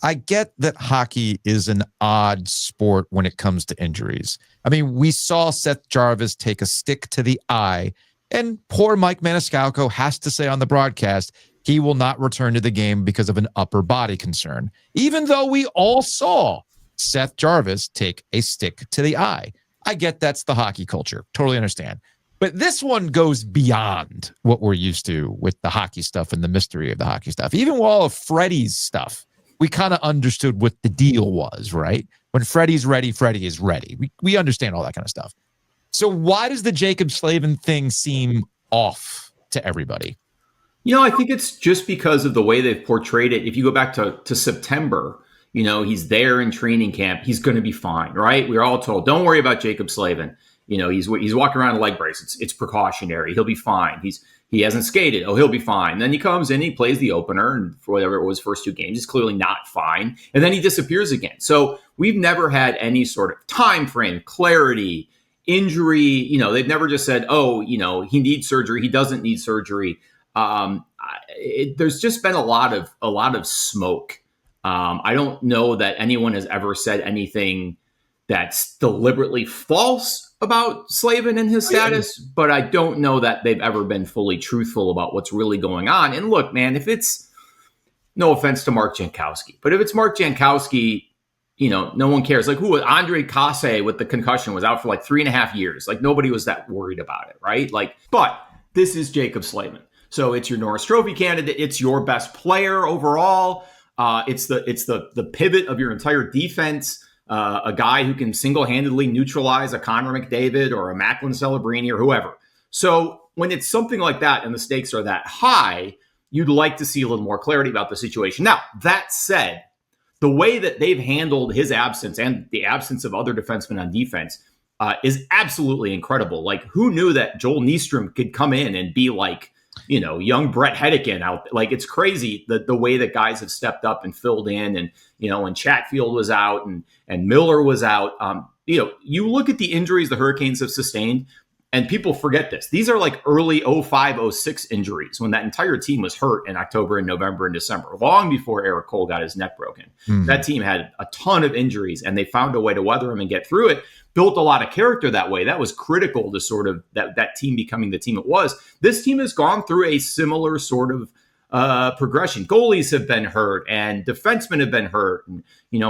I get that hockey is an odd sport when it comes to injuries. I mean, we saw Seth Jarvis take a stick to the eye, and poor Mike Maniscalco has to say on the broadcast he will not return to the game because of an upper body concern, even though we all saw Seth Jarvis take a stick to the eye. I get that's the hockey culture. Totally understand. But this one goes beyond what we're used to with the hockey stuff and the mystery of the hockey stuff. Even with all of Freddie's stuff, we kind of understood what the deal was, right? When Freddie's ready, Freddie is ready. We understand all that kind of stuff. So why does the Jacob Slavin thing seem off to everybody? I think it's just because of the way they've portrayed it. If you go back to September, He's there in training camp. He's going to be fine, right? We were all told, don't worry about Jacob Slavin. He's walking around in a leg brace. It's precautionary. He'll be fine. He hasn't skated. Oh, he'll be fine. Then he comes in, he plays the opener, and for whatever it was, first 2 games, he's clearly not fine. And then he disappears again. So we've never had any sort of time frame, clarity, injury. They've never just said, oh, he needs surgery. He doesn't need surgery. There's just been a lot of smoke. I don't know that anyone has ever said anything that's deliberately false about Slavin and his status, but I don't know that they've ever been fully truthful about what's really going on. And look, man, if it's, no offense to Mark Jankowski, but if it's Mark Jankowski, no one cares. Like, who was Andre Kasse with the concussion was out for like 3.5 years. Like, nobody was that worried about it, right? Like, but this is Jacob Slavin. So it's your Norris Trophy candidate. It's your best player overall. It's the pivot of your entire defense. A guy who can single-handedly neutralize a Connor McDavid or a Macklin Celebrini or whoever. So when it's something like that and the stakes are that high, you'd like to see a little more clarity about the situation. Now, that said, the way that they've handled his absence and the absence of other defensemen on defense is absolutely incredible. Like, who knew that Joel Nystrom could come in and be like, young Brett Hedican out? Like, it's crazy the way that guys have stepped up and filled in. And, when Chatfield was out and Miller was out, you look at the injuries the Hurricanes have sustained, and people forget this. These are like early 05, 06 injuries when that entire team was hurt in October and November and December, long before Eric Cole got his neck broken. That team had a ton of injuries, and they found a way to weather them and get through it. Built a lot of character that way. That was critical to sort of that team becoming the team it was. This team has gone through a similar sort of progression. Goalies have been hurt, and defensemen have been hurt, and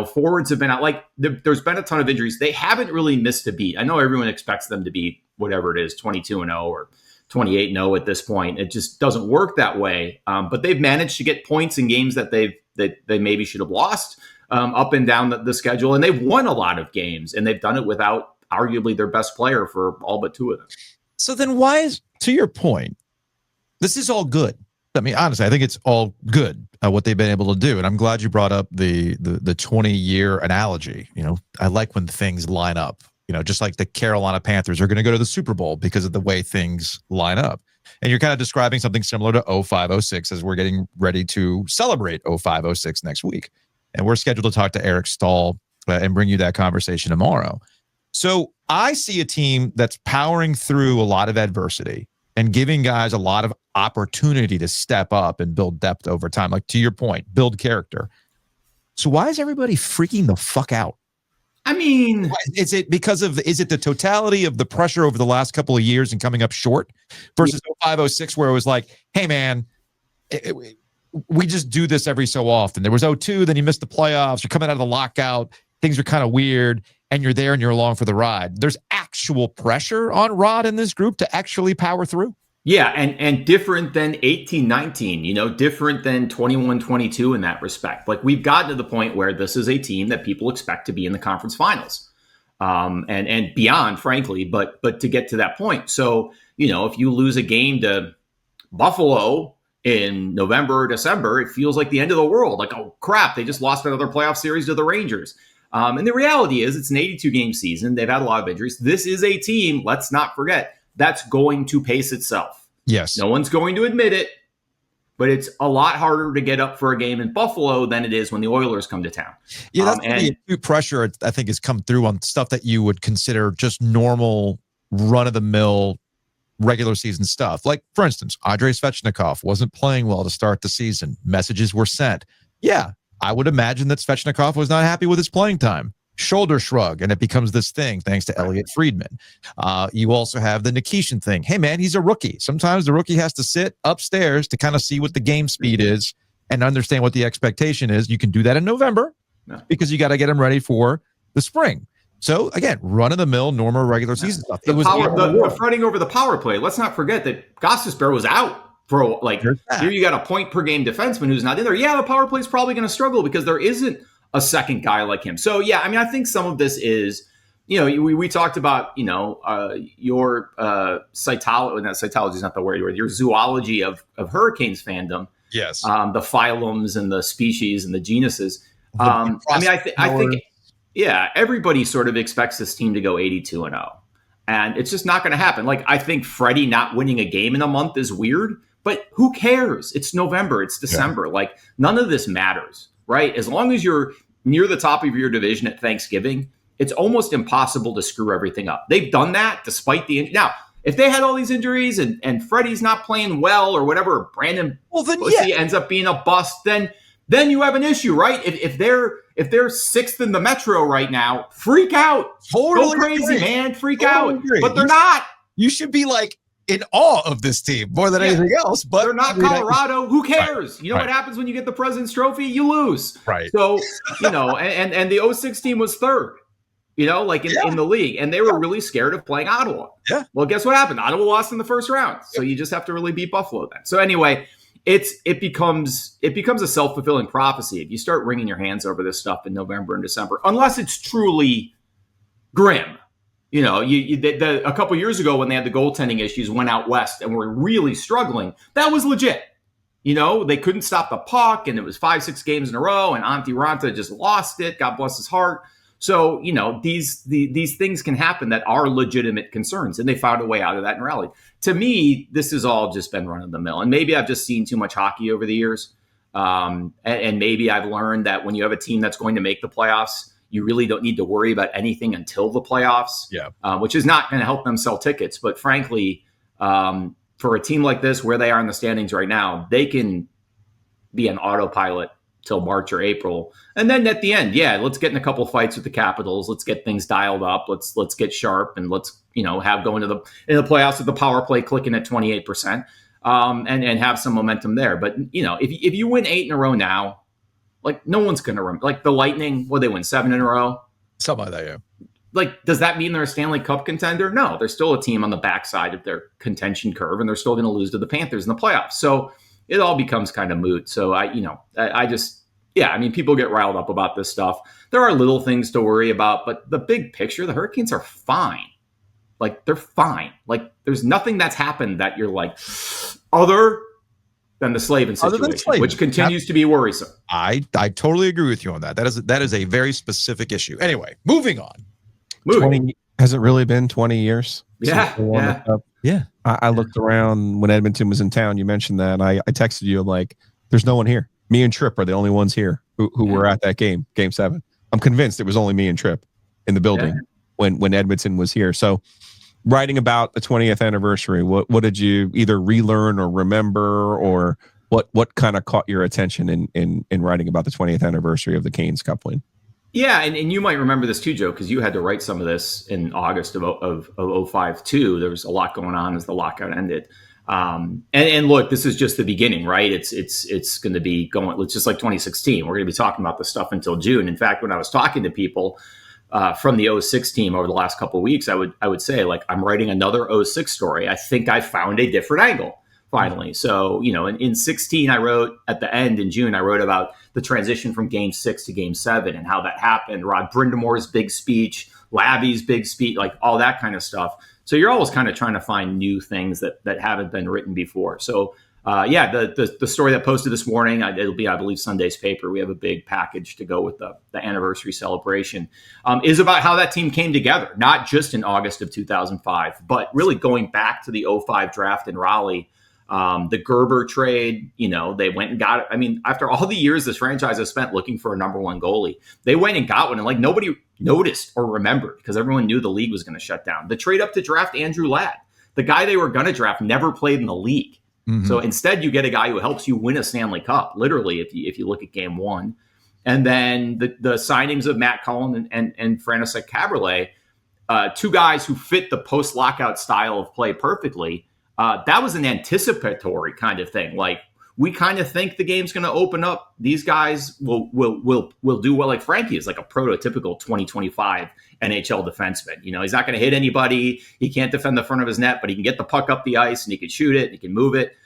forwards have been out. Like, there's been a ton of injuries. They haven't really missed a beat. I know everyone expects them to be whatever it is, 22-0 or 28-0 at this point. It just doesn't work that way. But they've managed to get points in games that they maybe should have lost. Up and down the schedule, and they've won a lot of games, and they've done it without arguably their best player for all but 2 of them. So then why is, to your point, this is all good. I mean, honestly, I think it's all good, what they've been able to do. And I'm glad you brought up the 20-year analogy. I like when things line up, just like the Carolina Panthers are going to go to the Super Bowl because of the way things line up. And you're kind of describing something similar to 05, 06 as we're getting ready to celebrate 05, 06 next week. And we're scheduled to talk to Eric Stahl and bring you that conversation tomorrow. So I see a team that's powering through a lot of adversity and giving guys a lot of opportunity to step up and build depth over time. Like, to your point, build character. So why is everybody freaking the fuck out? I mean, is it the totality of the pressure over the last couple of years and coming up short versus 05, 06, where it was like, hey, man, we just do this every so often. There was 02, then you missed the playoffs. You're coming out of the lockout. Things are kind of weird, and you're there and you're along for the ride. There's actual pressure on Rod and this group to actually power through. Yeah, and different than 18, 19, different than 21, 22 in that respect. Like, we've gotten to the point where this is a team that people expect to be in the conference finals and beyond, frankly, but to get to that point. So, if you lose a game to Buffalo in November or December, it feels like the end of the world. Like, oh, crap, they just lost another playoff series to the Rangers. And the reality is it's an 82-game season. They've had a lot of injuries. This is a team, let's not forget, that's going to pace itself. Yes. No one's going to admit it, but it's a lot harder to get up for a game in Buffalo than it is when the Oilers come to town. Yeah, that's the acute pressure, I think, has come through on stuff that you would consider just normal, run-of-the-mill, regular season stuff. Like, for instance, Andrei Svechnikov wasn't playing well to start the season. Messages were sent. Yeah, I would imagine that Svechnikov was not happy with his playing time. Shoulder shrug, and it becomes this thing thanks to Elliot Friedman. You also have the Nikishin thing. Hey, man, he's a rookie. Sometimes the rookie has to sit upstairs to kind of see what the game speed is and understand what the expectation is. You can do that in November because you got to get him ready for the spring. So, again, run-of-the-mill, normal, regular season stuff. The fretting over the power play. Let's not forget that Gostisbehere was out for, like, here you got a point-per-game defenseman who's not in there. Yeah, the power play is probably going to struggle because there isn't a second guy like him. So, yeah, I mean, I think some of this is, we talked about, your cytology, not cytology is not the word, your zoology of Hurricanes fandom. Yes. The phylums and the species and the genuses. I think, yeah, everybody sort of expects this team to go 82-0, and it's just not going to happen. Like, I think Freddie not winning a game in a month is weird, but who cares? It's November, it's December. Yeah. Like, none of this matters, right? As long as you're near the top of your division at Thanksgiving, it's almost impossible to screw everything up. They've done that despite the now. If they had all these injuries and Freddie's not playing well or whatever, Brandon ends up being a bust, then you have an issue, right? If they're sixth in the Metro right now, freak out. Totally go crazy, agree. Man. Freak totally out. Agree. But they're not. You should be like in awe of this team more than anything else. But they're not Colorado. Who cares? Right. You know what happens when you get the President's Trophy? You lose. Right. So, and the 06 team was third. In the league, and they were really scared of playing Ottawa. Yeah. Well, guess what happened? Ottawa lost in the first round, so you just have to really beat Buffalo then. So anyway, it becomes a self-fulfilling prophecy if you start wringing your hands over this stuff in November and December, unless it's truly grim. A couple years ago when they had the goaltending issues, went out west and were really struggling. That was legit. They couldn't stop the puck, and it was 5-6 games in a row, and Antti Ranta just lost it. God bless his heart. So, these things can happen that are legitimate concerns, and they found a way out of that and rallied. To me, this has all just been run of the mill. And maybe I've just seen too much hockey over the years. And maybe I've learned that when you have a team that's going to make the playoffs, you really don't need to worry about anything until the playoffs, which is not going to help them sell tickets. But frankly, for a team like this, where they are in the standings right now, they can be an autopilot till March or April. And then at the end, let's get in a couple of fights with the Capitals. Let's get things dialed up. Let's get sharp, and let's, have go into the playoffs with the power play clicking at 28%, and have some momentum there. But, if you win 8 in a row now, like, no one's going to remember. Like the Lightning, they win 7 in a row? Something like that, yeah. Like, does that mean they're a Stanley Cup contender? No, they're still a team on the backside of their contention curve, and they're still going to lose to the Panthers in the playoffs. So it all becomes kind of moot. So people get riled up about this stuff. There are little things to worry about, but the big picture, the Hurricanes are fine. Like, they're fine. Like, there's nothing that's happened that you're like, other than the Slavin situation, which continues to be worrisome. I totally agree with you on that. That is a very specific issue. Anyway, moving on. 20, has it really been 20 years? Yeah. I looked around when Edmonton was in town. You mentioned that. I texted you. I'm like, there's no one here. Me and Tripp are the only ones here who were at that game 7. I'm convinced it was only me and Tripp in the building when Edmonton was here. So writing about the 20th anniversary, what did you either relearn or remember, or what kind of caught your attention in writing about the 20th anniversary of the Canes Cup win? Yeah, and you might remember this too, Joe, because you had to write some of this in August of 05 too. There was a lot going on as the lockout ended. And look, this is just the beginning, right? It's going to be going. It's just like 2016. We're going to be talking about this stuff until June. In fact, when I was talking to people from the 06 team over the last couple of weeks, I would say, like, I'm writing another 06 story. I think I found a different angle finally. So, in 16, I wrote at the end in June, I wrote about the transition from Game 6 to Game 7 and how that happened. Rod Brindamore's big speech, Labby's big speech, like all that kind of stuff. So you're always kind of trying to find new things that haven't been written before. So, the story that posted this morning, it'll be, I believe, Sunday's paper. We have a big package to go with the anniversary celebration, is about how that team came together, not just in August of 2005, but really going back to the 05 draft in Raleigh. The Gerber trade, they went and got it. I mean, after all the years this franchise has spent looking for a number one goalie, they went and got one, and like nobody noticed or remembered because everyone knew the league was going to shut down. The trade up to draft Andrew Ladd, the guy they were going to draft, never played in the league. Mm-hmm. So instead, you get a guy who helps you win a Stanley Cup, literally, if you look at Game 1. And then the signings of Matt Cullen and Frantisek Caberlet, two guys who fit the post-lockout style of play perfectly. That was an anticipatory kind of thing. Like, we kind of think the game's going to open up. These guys will do well. Like Frankie is like a prototypical 2025 NHL defenseman. He's not going to hit anybody. He can't defend the front of his net, but he can get the puck up the ice and he can shoot it. And he can move it.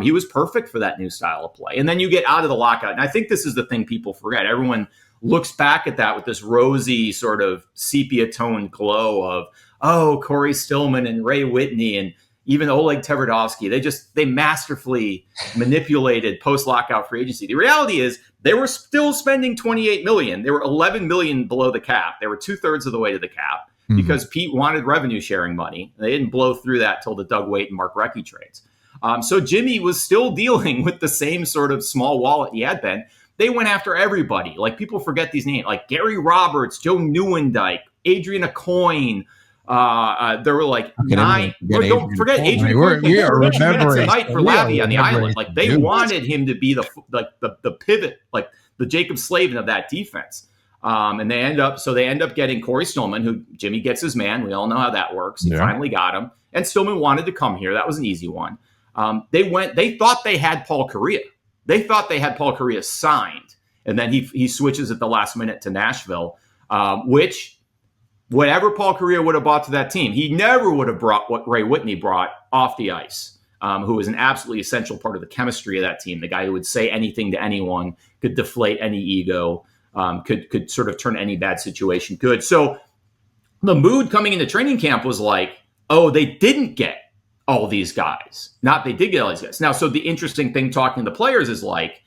He was perfect for that new style of play. And then you get out of the lockout. And I think this is the thing people forget. Everyone looks back at that with this rosy sort of sepia toned glow of, Corey Stillman and Ray Whitney and even Oleg Tverdovsky. They masterfully manipulated post-lockout free agency. The reality is they were still spending $28 million. They were $11 million below the cap. They were 2/3 of the way to the cap because Pete wanted revenue sharing money. They didn't blow through that till the Doug Waite and Mark Recchi trades. So Jimmy was still dealing with the same sort of small wallet he had been. They went after everybody. Like, people forget these names, like Gary Roberts, Joe Newendike, Adrian Acoin. There were like 9. Don't forget Adrian. We are remembering tonight for Labby on the island. Like, they wanted him to be the pivot, like the Jacob Slavin of that defense. And they end up getting Corey Stillman, who Jimmy gets his man. We all know how that works. He finally got him, and Stillman wanted to come here. That was an easy one. They thought they had Paul Correa. They thought they had Paul Correa signed, and then he switches at the last minute to Nashville, which whatever Paul Correa would have brought to that team, he never would have brought what Ray Whitney brought off the ice, who was an absolutely essential part of the chemistry of that team. The guy who would say anything to anyone, could deflate any ego, could sort of turn any bad situation good. So the mood coming into training camp was like, oh, they didn't get all these guys. They did get all these guys. Now, so the interesting thing talking to the players is like,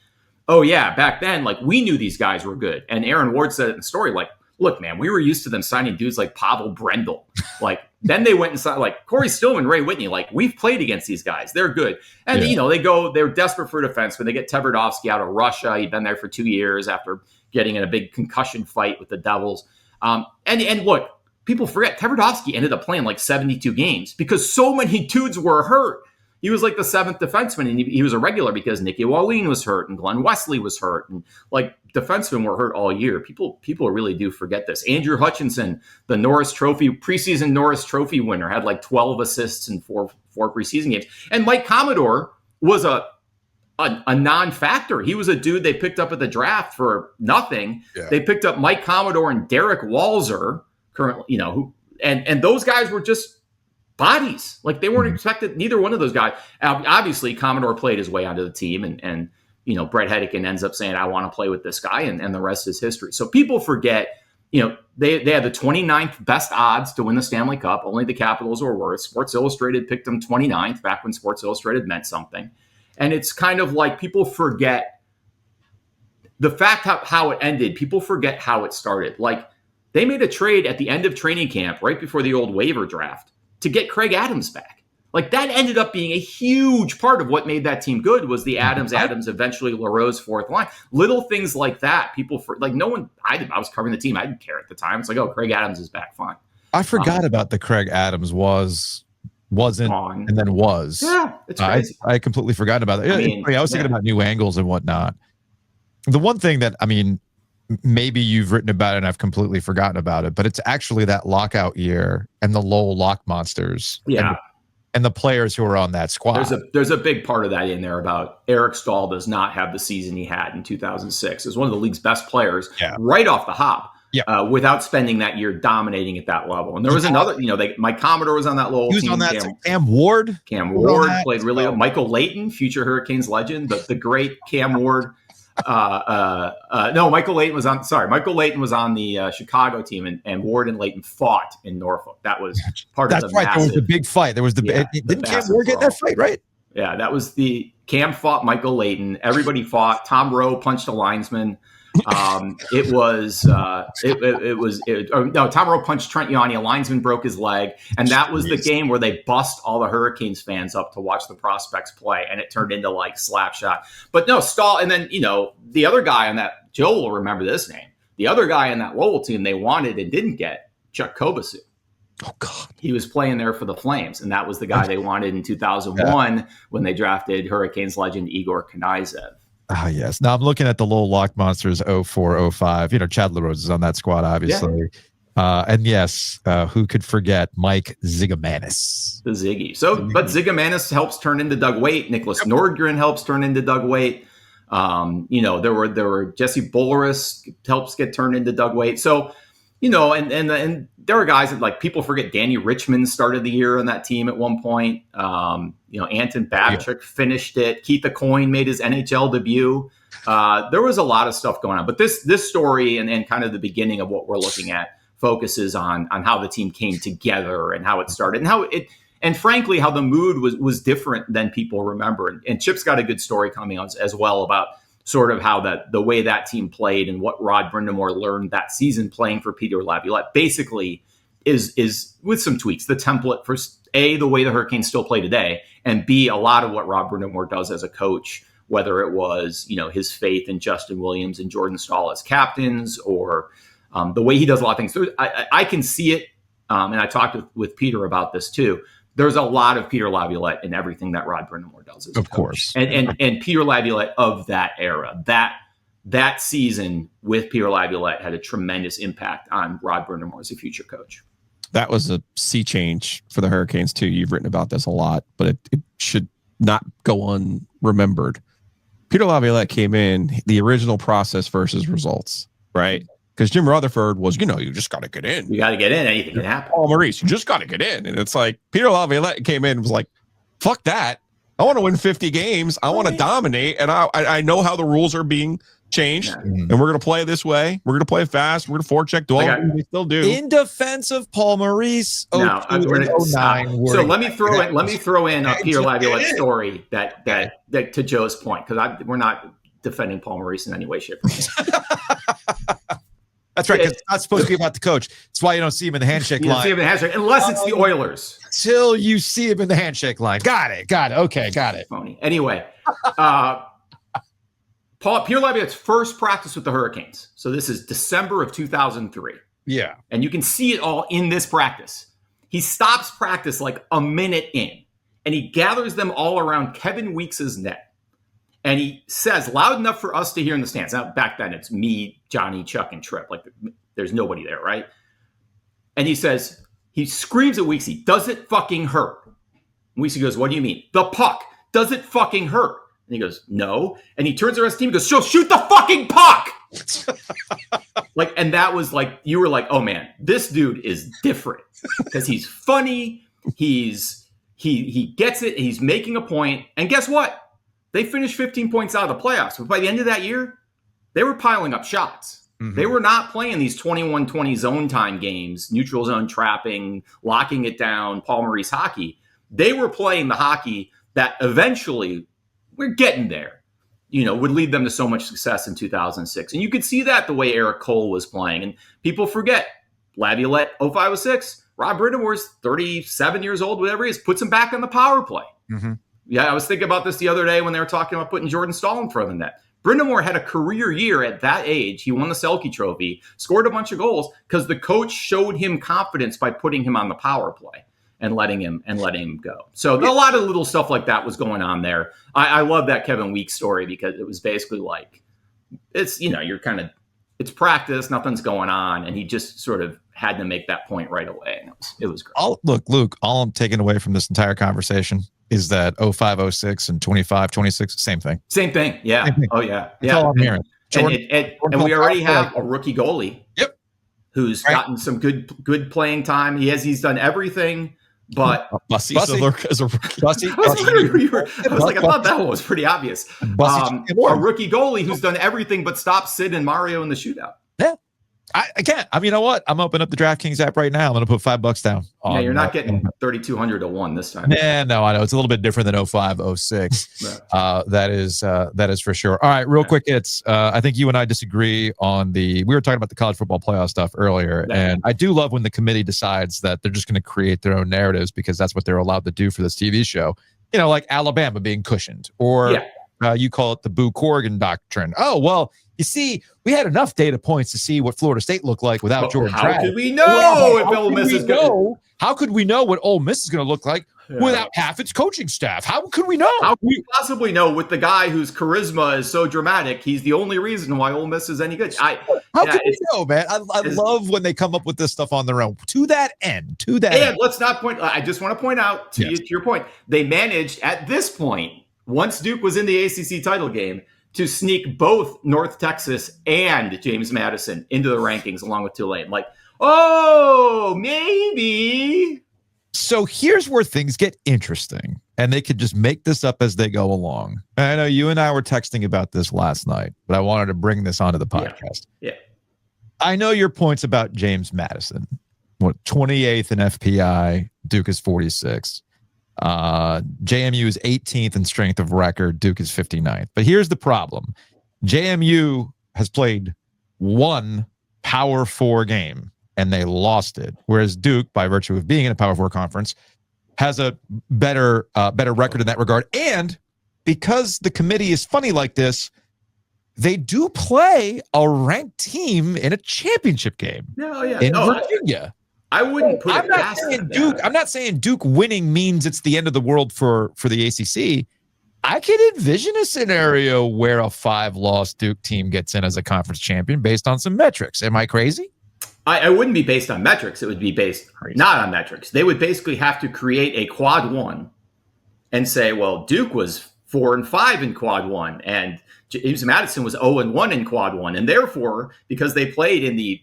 oh yeah, back then, like, we knew these guys were good. And Aaron Ward said it in the story, like, look, man, we were used to them signing dudes like Pavel Brendel. Like, then they went and signed like Corey Stillman, Ray Whitney. Like, we've played against these guys. They're good. And, they're desperate for defense when they get Tverdovsky out of Russia. He'd been there for 2 years after getting in a big concussion fight with the Devils. And look, people forget Tverdovsky ended up playing like 72 games because so many dudes were hurt. He was like the 7th defenseman, and he was a regular because Nicky Wallin was hurt and Glenn Wesley was hurt, and like defensemen were hurt all year. People really do forget this. Andrew Hutchinson, the preseason Norris Trophy winner, had like 12 assists in four preseason games. And Mike Commodore was a non-factor. He was a dude they picked up at the draft for nothing. Yeah. They picked up Mike Commodore and Derek Walzer, currently, and those guys were just bodies. Like, they weren't expected. Neither one of those guys. Obviously, Commodore played his way onto the team, and Brett Hedican ends up saying, "I want to play with this guy," and the rest is history. So people forget. They had the 29th best odds to win the Stanley Cup. Only the Capitals were worse. Sports Illustrated picked them 29th back when Sports Illustrated meant something. And it's kind of like people forget the fact how it ended. People forget how it started. Like, they made a trade at the end of training camp, right before the old waiver draft, to get Craig Adams back. Like, that ended up being a huge part of what made that team good was the Adams, eventually LaRose fourth line. Little things like that. I was covering the team. I didn't care at the time. It's like, oh, Craig Adams is back. Fine. I forgot about the Craig Adams wasn't on. And then was. Yeah, it's crazy. I completely forgot about it. I was thinking about new angles and whatnot. The one thing that, maybe you've written about it and I've completely forgotten about it, but it's actually that lockout year and the Lowell Lock Monsters. Yeah. And the players who are on that squad. There's a big part of that in there about Eric Stahl does not have the season he had in 2006. Is one of the league's best players right off the hop. Yeah. Without spending that year dominating at that level. And there was another, Mike Commodore was on that Lowell team. He was on that. Cam Ward. Cam Ward played really well. Michael Layton, future Hurricanes legend, the great Cam Ward. Michael Layton was on the Chicago team, and Ward and Layton fought in Norfolk. That was part of the massive. There was the big fight. There was didn't Cam Ward get that fight, right? Yeah, that was Cam fought Michael Layton. Everybody fought. Tom Rowe punched a linesman. Tom Rowe punched Trent Yanni. A linesman broke his leg, and that was the game where they bust all the Hurricanes fans up to watch the prospects play, and it turned into like slap shot. But no, Stahl, and then the other guy on that, Joe will remember this name. The other guy on that Lowell team they wanted and didn't get, Chuck Kobasu. Oh God, he was playing there for the Flames, and that was the guy they wanted in 2001 when they drafted Hurricanes legend Igor Knaizev. Ah, yes. Now I'm looking at the Lowell Lock Monsters 04-05. Chad LaRose is on that squad, obviously. Yeah. And yes, who could forget Mike Zigomanis? The Ziggy. But Zigomanis helps turn into Doug Waite. Nicholas Nordgren helps turn into Doug Waite. There were Jesse Boleris helps get turned into Doug Waite. So, and there are guys that, like, people forget Danny Richmond started the year on that team at one point. Anton Babchuk finished it. Keith Aucoin made his NHL debut. There was a lot of stuff going on, but this story and kind of the beginning of what we're looking at focuses on how the team came together and how it started and how And frankly, how the mood was different than people remember. And Chip's got a good story coming on as well about sort of how the way that team played and what Rod Brindamore learned that season playing for Peter Laviolette basically is with some tweaks, the template for A, the way the Hurricanes still play today, and B, a lot of what Rod Brindamore does as a coach, whether it was, his faith in Justin Williams and Jordan Stahl as captains, or the way he does a lot of things. So I can see it, and I talked with Peter about this too. There's a lot of Peter Laviolette in everything that Rod Brindamore does as a coach. Course. And Peter Laviolette of that era, that season with Peter Laviolette had a tremendous impact on Rod Brindamore as a future coach. That was a sea change for the Hurricanes too. You've written about this a lot, but it should not go unremembered. Peter Laviolette came in, the original process versus results, right? Because Jim Rutherford was, you just got to get in. You got to get in. Anything can happen. Paul Maurice, you just got to get in. And it's like Peter Laviolette came in and was like, fuck that. I want to win 50 games. I want to dominate. And I know how the rules are being changed. Yeah. And we're going to play this way. We're going to play fast. We're going to forecheck. Do all we still do. In defense of Paul Maurice, 09. So let me throw in a Peter Laviolette story that to Joe's point, because we're not defending Paul Maurice in any way, shape, or form. That's right, because it's not supposed to be about the coach. That's why you don't see him in the handshake line. See him in the handshake, unless it's the Oilers. Till you see him in the handshake line. Got it. Okay, got it. Phony. Anyway, Peter Laviolette's first practice with the Hurricanes. So this is December of 2003. Yeah. And you can see it all in this practice. He stops practice like a minute in, and he gathers them all around Kevin Weeks' net. And he says, loud enough for us to hear in the stands. Now, back then, it's me, Johnny, Chuck, and Tripp. Like, there's nobody there, right? And he says, he screams at Weeksy, does it fucking hurt? And Weeksy goes, what do you mean? The puck. Does it fucking hurt? And he goes, no. And he turns to the rest of the team and goes, so shoot the fucking puck! And that was like, you were like, oh man, this dude is different. Because he's funny, he gets it, he's making a point. And guess what? They finished 15 points out of the playoffs. But by the end of that year, they were piling up shots. Mm-hmm. They were not playing these 21-20 zone time games, neutral zone trapping, locking it down, Paul Maurice hockey. They were playing the hockey that eventually, we're getting there, would lead them to so much success in 2006. And you could see that the way Eric Cole was playing. And people forget, Laviolette, 05-06, Rod Brindamore's 37 years old, whatever he is, puts him back on the power play. Mm-hmm. Yeah, I was thinking about this the other day when they were talking about putting Jordan Stahl in front of the net. Brindamore had a career year at that age. He won the Selke Trophy, scored a bunch of goals because the coach showed him confidence by putting him on the power play and letting him go. So a lot of little stuff like that was going on there. I love that Kevin Weeks story because it was basically like, it's, you're kind of, it's practice, nothing's going on. And he just sort of had to make that point right away. And it was great. Look, Luke, all I'm taking away from this entire conversation is that 05-06 and 25-26, same thing. Same thing. Yeah. Same thing. Oh, yeah. That's all I'm hearing. And we already have a rookie goalie. Yep. Who's gotten some good playing time. He's done everything, but Bussy is a rookie. Bussy. I was like, I thought that one was pretty obvious. A rookie goalie who's done everything but stop Sid and Mario in the shootout. Yeah. I can't. You know what? I'm opening up the DraftKings app right now. I'm going to put $5 down. Yeah, you're not getting 3,200 to 1 this time. Yeah, no, I know. It's a little bit different than 05-06. That is for sure. All right, real quick. I think you and I disagree on we were talking about the college football playoff stuff earlier. And I do love when the committee decides that they're just going to create their own narratives because that's what they're allowed to do for this TV show. Like Alabama being cushioned or you call it the Boo Corrigan doctrine. Oh, well, you see, we had enough data points to see what Florida State looked like without Jordan Travis. How could we know if Ole Miss is going to? How could we know what Ole Miss is going to look like without half its coaching staff? How could we know? How could we possibly know with the guy whose charisma is so dramatic? He's the only reason why Ole Miss is any good. How can we know, man? I love when they come up with this stuff on their own. To that end. Let's not point. I just want to point out to your point. They managed at this point, once Duke was in the ACC title game, to sneak both North Texas and James Madison into the rankings along with Tulane. Maybe. So here's where things get interesting, and they could just make this up as they go along. I know you and I were texting about this last night, but I wanted to bring this onto the podcast. Yeah. I know your points about James Madison. 28th in FPI, Duke is 46. JMU is 18th in strength of record. Duke is 59th. But here's the problem. JMU has played one Power 4 game, and they lost it. Whereas Duke, by virtue of being in a Power 4 conference, has a better record in that regard. And because the committee is funny like this, they do play a ranked team in a championship game in Virginia. I wouldn't put I'm it not past saying them. Duke. I'm not saying Duke winning means it's the end of the world for the ACC. I could envision a scenario where a 5-loss Duke team gets in as a conference champion based on some metrics. Am I crazy? I wouldn't be based on metrics. It would be based not on metrics. They would basically have to create a quad 1 and say, well, Duke was 4-5 in quad 1, and James Madison was 0-1 in quad 1, and therefore, because they played in the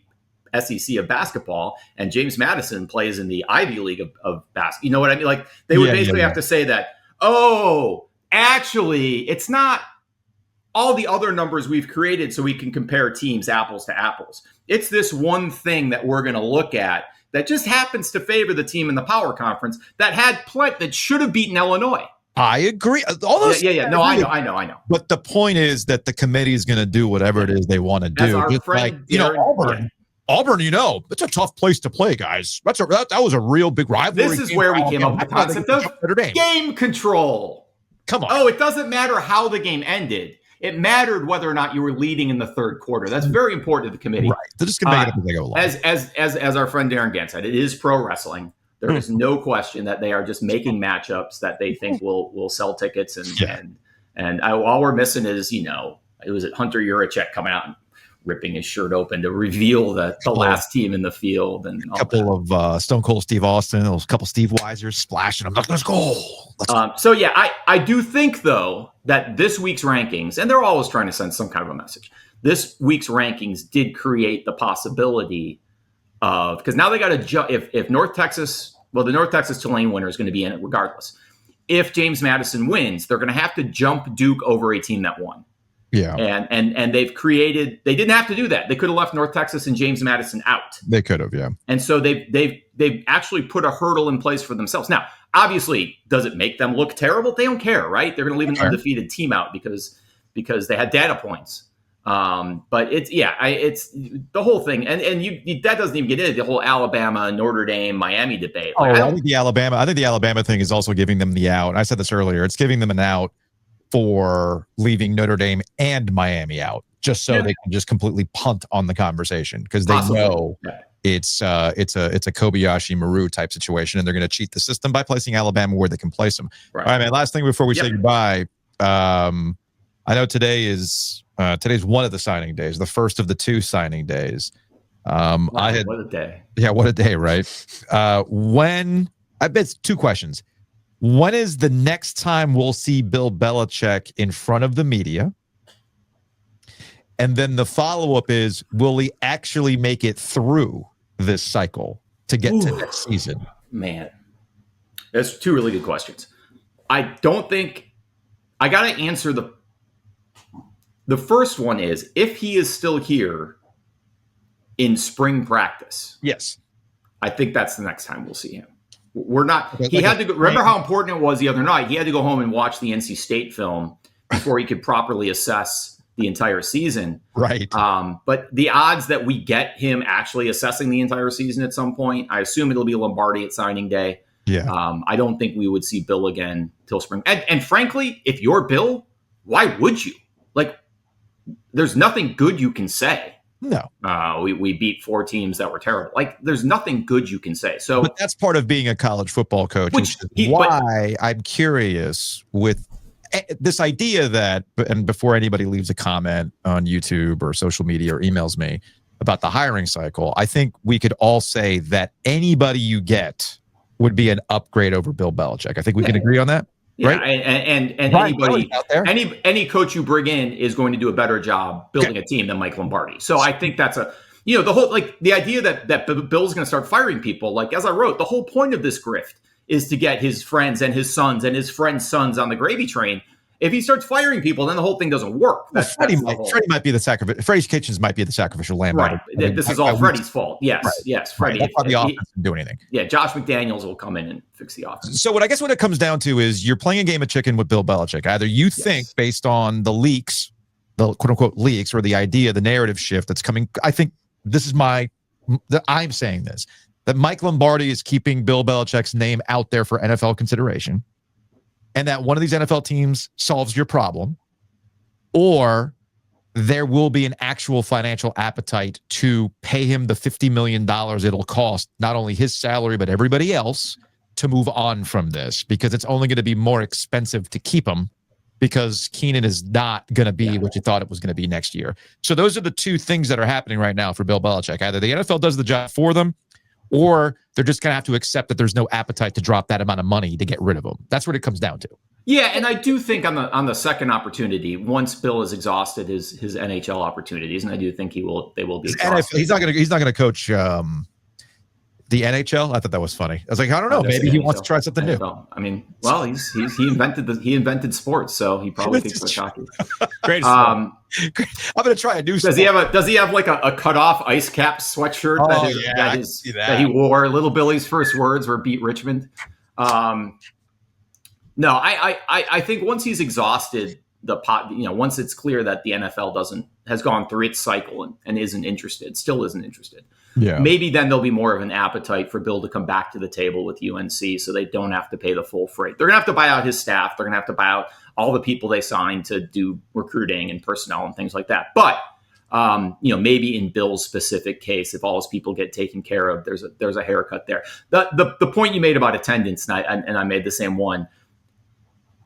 SEC of basketball, and James Madison plays in the Ivy League of basketball. You know what I mean? Like they would basically have to say that, oh, actually, it's not all the other numbers we've created so we can compare teams apples to apples. It's this one thing that we're going to look at that just happens to favor the team in the Power Conference that had that should have beaten Illinois. I agree. All those, No, I know. But the point is that the committee is going to do whatever it is they want to do. As our Just friend like, Darren, Auburn. Auburn, it's a tough place to play, guys. That was a real big rivalry. This is where we came up with the concept of game control. Come on. Oh, it doesn't matter how the game ended. It mattered whether or not you were leading in the third quarter. That's very important to the committee. Right. They're just going to make it as they go along. As our friend Darren Gant said, it is pro wrestling. There is no question that they are just making matchups that they think will sell tickets. And all we're missing is, it was Hunter Yurachek coming out and ripping his shirt open to reveal the last team in the field. And a couple of Stone Cold Steve Austin, a couple Steve Weisers splashing them. Let's go. I do think, though, that this week's rankings, and they're always trying to send some kind of a message, this week's rankings did create the possibility of, because now they got to jump, if North Texas, the North Texas Tulane winner is going to be in it regardless. If James Madison wins, they're going to have to jump Duke over a team that won. Yeah. And they didn't have to do that. They could have left North Texas and James Madison out. They could have, yeah. And so they've actually put a hurdle in place for themselves. Now, obviously, does it make them look terrible? They don't care, right? They're going to leave an undefeated team out because they had data points. But it's the whole thing. And that doesn't even get into the whole Alabama, Notre Dame, Miami debate. I think the Alabama thing is also giving them the out. I said this earlier. It's giving them an out for leaving Notre Dame and Miami out, just so they can just completely punt on the conversation, because they know it's a Kobayashi Maru type situation, and they're going to cheat the system by placing Alabama where they can place them. Right. All right, man. Last thing before we say goodbye. I know today's one of the signing days, the first of the 2 signing days. What a day! Yeah, what a day, right? I bet 2 questions. When is the next time we'll see Bill Belichick in front of the media? And then the follow-up is, will he actually make it through this cycle to get to next season? Man, that's 2 really good questions. I don't think I got to answer the first one is, if he is still here in spring practice. Yes. I think that's the next time we'll see him. We're not. He had to go, remember how important it was the other night. He had to go home and watch the NC State film before he could properly assess the entire season. Right. But the odds that we get him actually assessing the entire season at some point, I assume it'll be Lombardi at signing day. Yeah. I don't think we would see Bill again till spring. And frankly, if you're Bill, why would you? Like, there's nothing good you can say. No. We beat 4 teams that were terrible. Like, there's nothing good you can say. So, but that's part of being a college football coach. I'm curious with this idea that, and before anybody leaves a comment on YouTube or social media or emails me about the hiring cycle, I think we could all say that anybody you get would be an upgrade over Bill Belichick. I think we can agree on that. Yeah, right? and anybody out there, any coach you bring in is going to do a better job building a team than Mike Lombardi. So I think that's the whole, like, the idea that Bill's going to start firing people. Like, as I wrote, the whole point of this grift is to get his friends and his sons and his friends' sons on the gravy train. If he starts firing people, then the whole thing doesn't work. Freddie might be the sacrifice. Freddie's Kitchens might be the sacrificial lamb. Right. This is all Freddie's fault. Yes. Right. Yes. Freddie. Right. That's why the offense didn't do anything. Yeah. Josh McDaniels will come in and fix the offense. So what it comes down to is you're playing a game of chicken with Bill Belichick. Either you think based on the leaks, the quote unquote leaks, or the idea, the narrative shift that's coming. I think this is I'm saying this, that Mike Lombardi is keeping Bill Belichick's name out there for NFL consideration, and that one of these NFL teams solves your problem, or there will be an actual financial appetite to pay him the $50 million it'll cost not only his salary, but everybody else to move on from this, because it's only going to be more expensive to keep him because Keenan is not going to be what you thought it was going to be next year. So those are the two things that are happening right now for Bill Belichick. Either the NFL does the job for them, or they're just going to have to accept that there's no appetite to drop that amount of money to get rid of him. That's what it comes down to. Yeah, and I do think on the second opportunity, once Bill is exhausted his NHL opportunities, and I do think they will be exhausted. He's not going to coach the NHL. I thought that was funny. I was like, I don't know, maybe he wants to try something new. I mean, well, he invented sports, so he probably thinks coach hockey. Great. I'm going to try a new. Does he have like a cutoff ice cap sweatshirt that he wore? Little Billy's first words were "beat Richmond." No, I think once he's exhausted once it's clear that the NFL has gone through its cycle and still isn't interested. Yeah. Maybe then there'll be more of an appetite for Bill to come back to the table with UNC so they don't have to pay the full freight. They're going to have to buy out his staff. They're going to have to buy out all the people they signed to do recruiting and personnel and things like that. But maybe in Bill's specific case, if all his people get taken care of, there's a haircut there. The point you made about attendance, and I made the same one.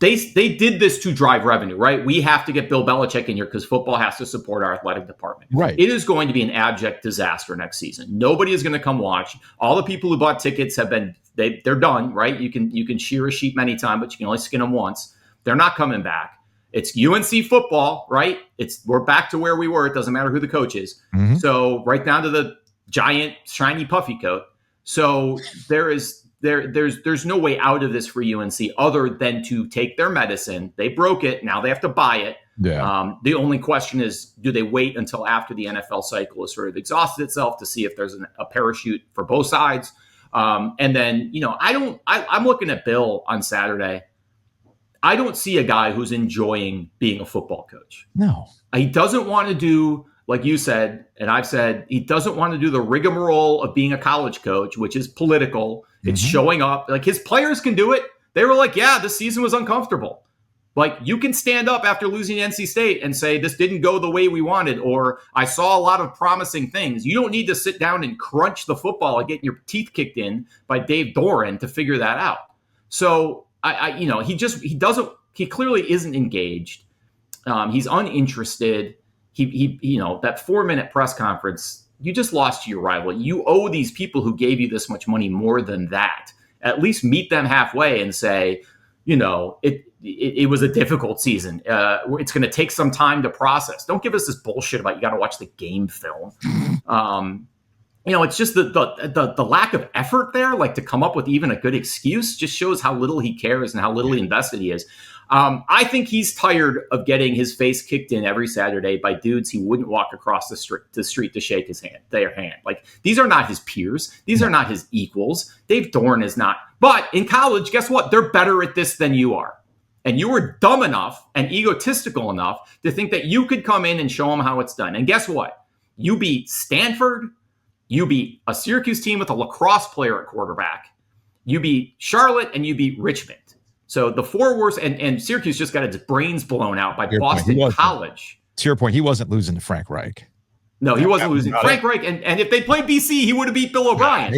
They did this to drive revenue, right? We have to get Bill Belichick in here because football has to support our athletic department. Right. It is going to be an abject disaster next season. Nobody is going to come watch. All the people who bought tickets they're done, right? You can shear a sheep many times, but you can only skin them once. They're not coming back. It's UNC football, right? We're back to where we were. It doesn't matter who the coach is. Mm-hmm. So right down to the giant shiny puffy coat. So there's no way out of this for UNC other than to take their medicine. They broke it. Now they have to buy it. Yeah. The only question is, do they wait until after the NFL cycle has sort of exhausted itself to see if there's a parachute for both sides? And then, I'm looking at Bill on Saturday. I don't see a guy who's enjoying being a football coach. No. He doesn't want to do, like you said, and I've said, he doesn't want to do the rigmarole of being a college coach, which is political. It's showing up. Like, his players can do it. They were like, yeah, this season was uncomfortable. Like, you can stand up after losing to NC State and say, this didn't go the way we wanted, or I saw a lot of promising things. You don't need to sit down and crunch the football and get your teeth kicked in by Dave Doran to figure that out. So he clearly isn't engaged. He's uninterested. He that 4-minute press conference, you just lost to your rival. You owe these people who gave you this much money more than that. At least meet them halfway and say, it was a difficult season. It's going to take some time to process. Don't give us this bullshit about you got to watch the game film. It's just the lack of effort there, like to come up with even a good excuse, just shows how little he cares and how little invested he is. I think he's tired of getting his face kicked in every Saturday by dudes he wouldn't walk across the street to shake their hand. Like, these are not his peers. These are not his equals. Dave Doran is not. But in college, guess what? They're better at this than you are. And you were dumb enough and egotistical enough to think that you could come in and show them how it's done. And guess what? You beat Stanford. You beat a Syracuse team with a lacrosse player at quarterback. You beat Charlotte, and you beat Richmond. So the four worst, and Syracuse just got its brains blown out by Boston College. To your point, he wasn't losing to Frank Reich. No, he wasn't losing. Frank Reich, and if they played BC, he would have beat Bill O'Brien.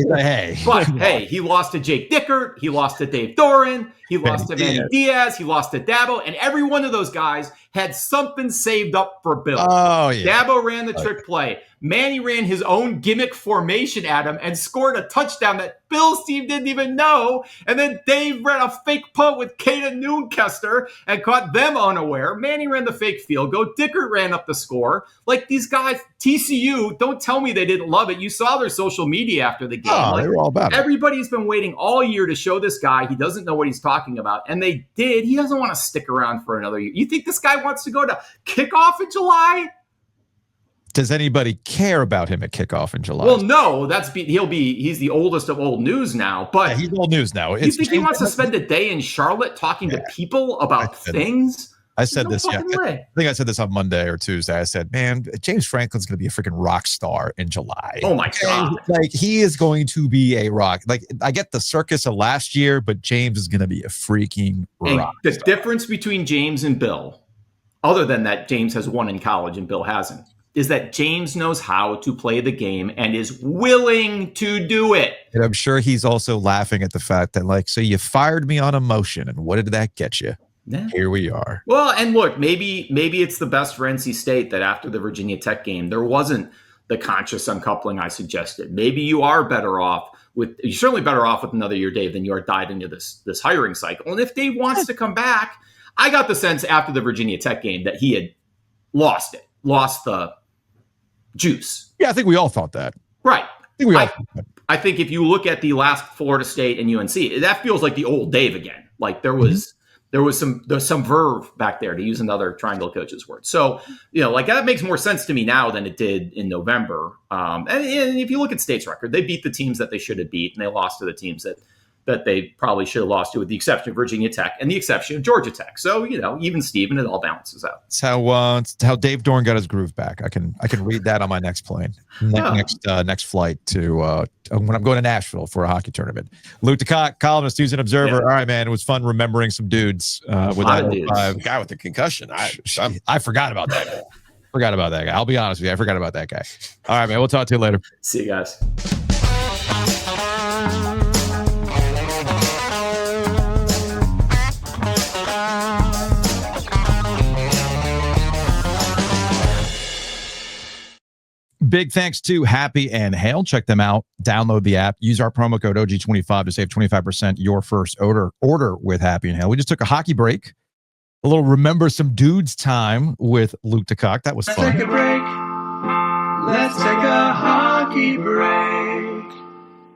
But he lost to Jake Dickert. He lost to Dave Doran. He lost to Manny Diaz. He lost to Dabo. And every one of those guys had something saved up for Bill. Oh, yeah. Dabo ran the trick play. Manny ran his own gimmick formation at him and scored a touchdown that Bill's team didn't even know. And then Dave ran a fake punt with Caden Noonkester and caught them unaware. Manny ran the fake field goal. Dickert ran up the score. Like, these guys, TCU, don't tell me they didn't love it. You saw their social media after the game. Oh, they were all about it. Everybody's been waiting all year to show this guy he doesn't know what he's talking about. And they did. He doesn't want to stick around for another year. You think this guy wants to go to kickoff in July? Does anybody care about him at kickoff in July? Well, no, he's the oldest of old news now, but yeah, he's old news now. You think he wants to spend a day in Charlotte talking to people about things? I said this, yeah. I think I said this on Monday or Tuesday. I said, man, James Franklin's going to be a freaking rock star in July. Oh my God. Like, he is going to be a rock. Like, I get the circus of last year, but James is going to be a freaking rock The star. difference between James and Bill, other than that James has won in college and Bill hasn't, is that James knows how to play the game and is willing to do it. And I'm sure he's also laughing at the fact that, like, so you fired me on emotion, and what did that get you? Yeah. Here we are. Well, and look, maybe it's the best for NC State that after the Virginia Tech game, there wasn't the conscious uncoupling I suggested. Maybe you are better off you're certainly better off with another year, Dave, than you are diving into this hiring cycle. And if Dave wants to come back, I got the sense after the Virginia Tech game that he had lost the juice. Yeah, I think we all thought that. Right. I think if you look at the last Florida State and UNC, that feels like the old Dave again. Like there was some verve back there, to use another Triangle coach's word. So, like that makes more sense to me now than it did in November. And if you look at State's record, they beat the teams that they should have beat, and they lost to the teams that they probably should have lost to, with the exception of Virginia Tech and the exception of Georgia Tech. So, even Steven, it all balances out. It's how Dave Dorn got his groove back. I can read that on my next plane, next flight to when I'm going to Nashville for a hockey tournament. Luke DeCock, columnist, News and Observer. Yeah. All right, man, it was fun remembering some dudes with that guy with the concussion. I forgot about that guy. I'll be honest with you, I forgot about that guy. All right, man, we'll talk to you later. See you guys. Big thanks to Happy and Hale. Check them out. Download the app. Use our promo code OG25 to save 25% your first order with Happy and Hale. We just took a hockey break. A little remember some dudes time with Luke DeCock. That was fun. Let's take a break. Let's take a hockey break.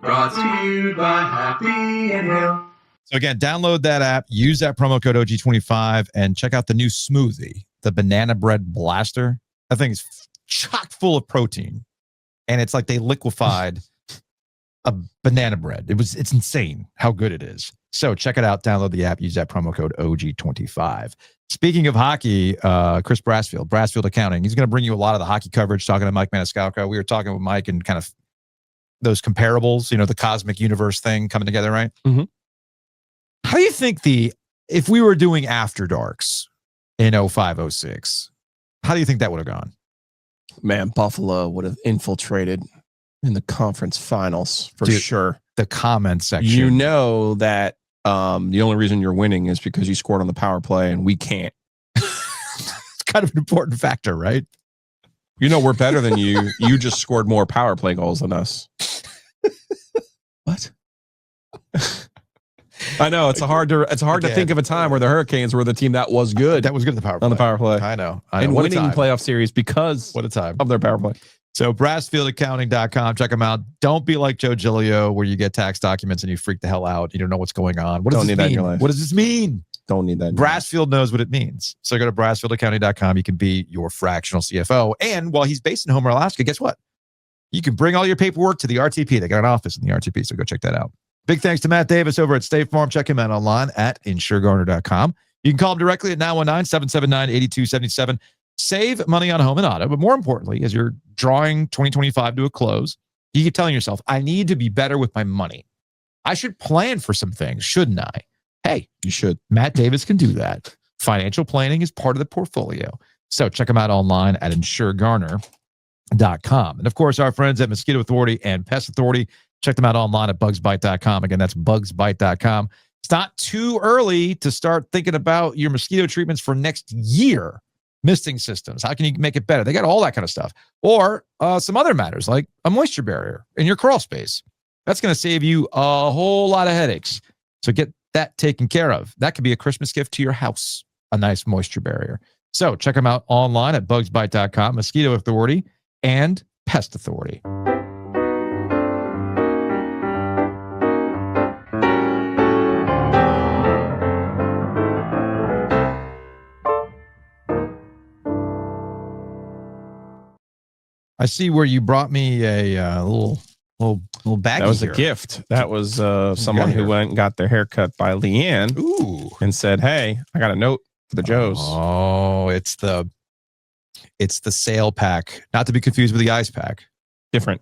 Brought to you by Happy and Hale. So again, download that app. Use that promo code OG25 and check out the new smoothie, the Banana Bread Blaster. I think it's chock full of protein, and it's like they liquefied a banana bread. It's insane how good it is. So check it out, download the app, use that promo code OG25. Speaking of hockey, Chris Brassfield Accounting, he's going to bring you a lot of the hockey coverage, talking to Mike Maniscalco. We were talking with Mike and kind of those comparables, the cosmic universe thing coming together, right? Mm-hmm. How do you think if we were doing After Darks in 05, 06, how do you think that would have gone? Man, Buffalo would have infiltrated in the conference finals for sure. The comment section. You know that the only reason you're winning is because you scored on the power play, and we can't. It's kind of an important factor, right? We're better than you. You just scored more power play goals than us. What? I know it's hard to think of a time where the Hurricanes were the team that was good. That was good at the power play. On the power play. I know. And winning playoff series because what a time of their power play. So BrassfieldAccounting.com. Check them out. Don't be like Joe Giglio, where you get tax documents and you freak the hell out. You don't know what's going on. What does this mean? What does this mean? Don't need that. Brassfield knows what it means. So go to BrassfieldAccounting.com. You can be your fractional CFO. And while he's based in Homer, Alaska, guess what? You can bring all your paperwork to the RTP. They got an office in the RTP, so go check that out. Big thanks to Matt Davis over at State Farm. Check him out online at InsureGarner.com. You can call him directly at 919-779-8277. Save money on home and auto. But more importantly, as you're drawing 2025 to a close, you keep telling yourself, I need to be better with my money. I should plan for some things, shouldn't I? Hey, you should. Matt Davis can do that. Financial planning is part of the portfolio. So check them out online at InsureGarner.com. And of course, our friends at Mosquito Authority and Pest Authority, check them out online at bugsbite.com. Again, that's bugsbite.com. It's not too early to start thinking about your mosquito treatments for next year. Misting systems. How can you make it better? They got all that kind of stuff. Or some other matters like a moisture barrier in your crawl space. That's going to save you a whole lot of headaches. So get that taken care of. That could be a Christmas gift to your house, a nice moisture barrier. So check them out online at bugsbite.com, Mosquito Authority, and Pest Authority. I see where you brought me a little baggie. That was here. a gift. That was someone who went and got their hair cut by Leanne. Ooh. And said, "Hey, I got a note for the Joes." Oh, it's the sail pack, not to be confused with the ice pack. Different.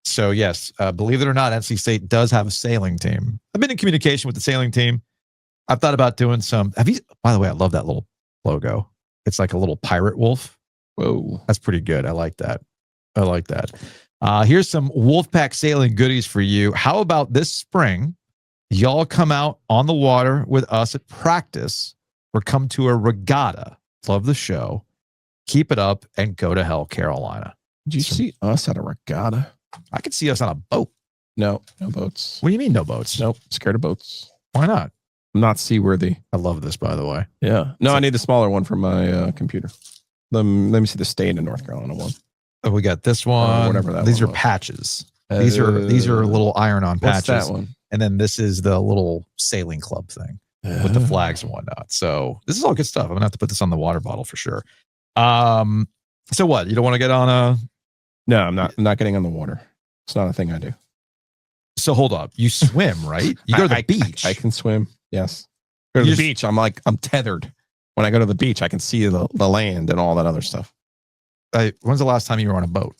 So yes, believe it or not, NC State does have a sailing team. I've been in communication with the sailing team. I've thought about doing some. By the way, I love that little logo. It's like a little pirate wolf. Whoa, that's pretty good. I like that. Here's some Wolfpack sailing goodies for you. How about this spring, y'all come out on the water with us at practice or come to a regatta. Love the show. Keep it up and go to hell, Carolina. Did you see us at a regatta? I could see us on a boat. No boats. What do you mean no boats? Nope, scared of boats. Why not? I'm not seaworthy. I love this, by the way. Yeah. No, I need the smaller one for my computer. Let me see the state of North Carolina one. Oh, we got this one. Whatever that These one are was. patches. These are little iron-on What's patches. that one? And then this is the little sailing club thing with the flags and whatnot. So this is all good stuff. I'm gonna have to put this on the water bottle for sure. So what? You don't want to get on a? No, I'm not getting on the water. It's not a thing I do. So hold up. You swim, right? You go to the beach. I can swim. Yes. Go to the beach. I'm tethered. When I go to the beach, I can see the land and all that other stuff. When's the last time you were on a boat?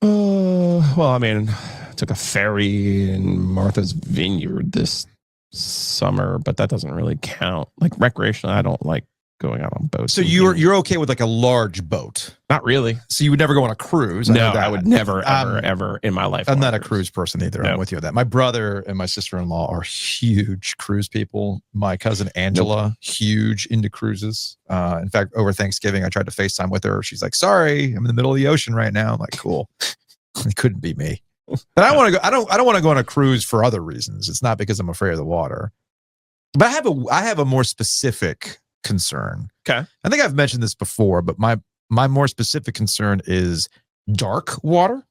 Well, I mean, I took a ferry in Martha's Vineyard this summer, but that doesn't really count. Like recreational, I don't like going out on boats. So you're okay with like a large boat? Not really. So you would never go on a cruise? No, I would never, ever in my life. I'm not a cruise person either. No. I'm with you on that. My brother and my sister-in-law are huge cruise people. My cousin Angela, huge into cruises. In fact, over Thanksgiving, I tried to FaceTime with her. She's like, "Sorry, I'm in the middle of the ocean right now." I'm like, "Cool." It couldn't be me. But I want to go. I don't want to go on a cruise for other reasons. It's not because I'm afraid of the water. But I have a more specific concern. Okay. I think I've mentioned this before, but my more specific concern is dark water.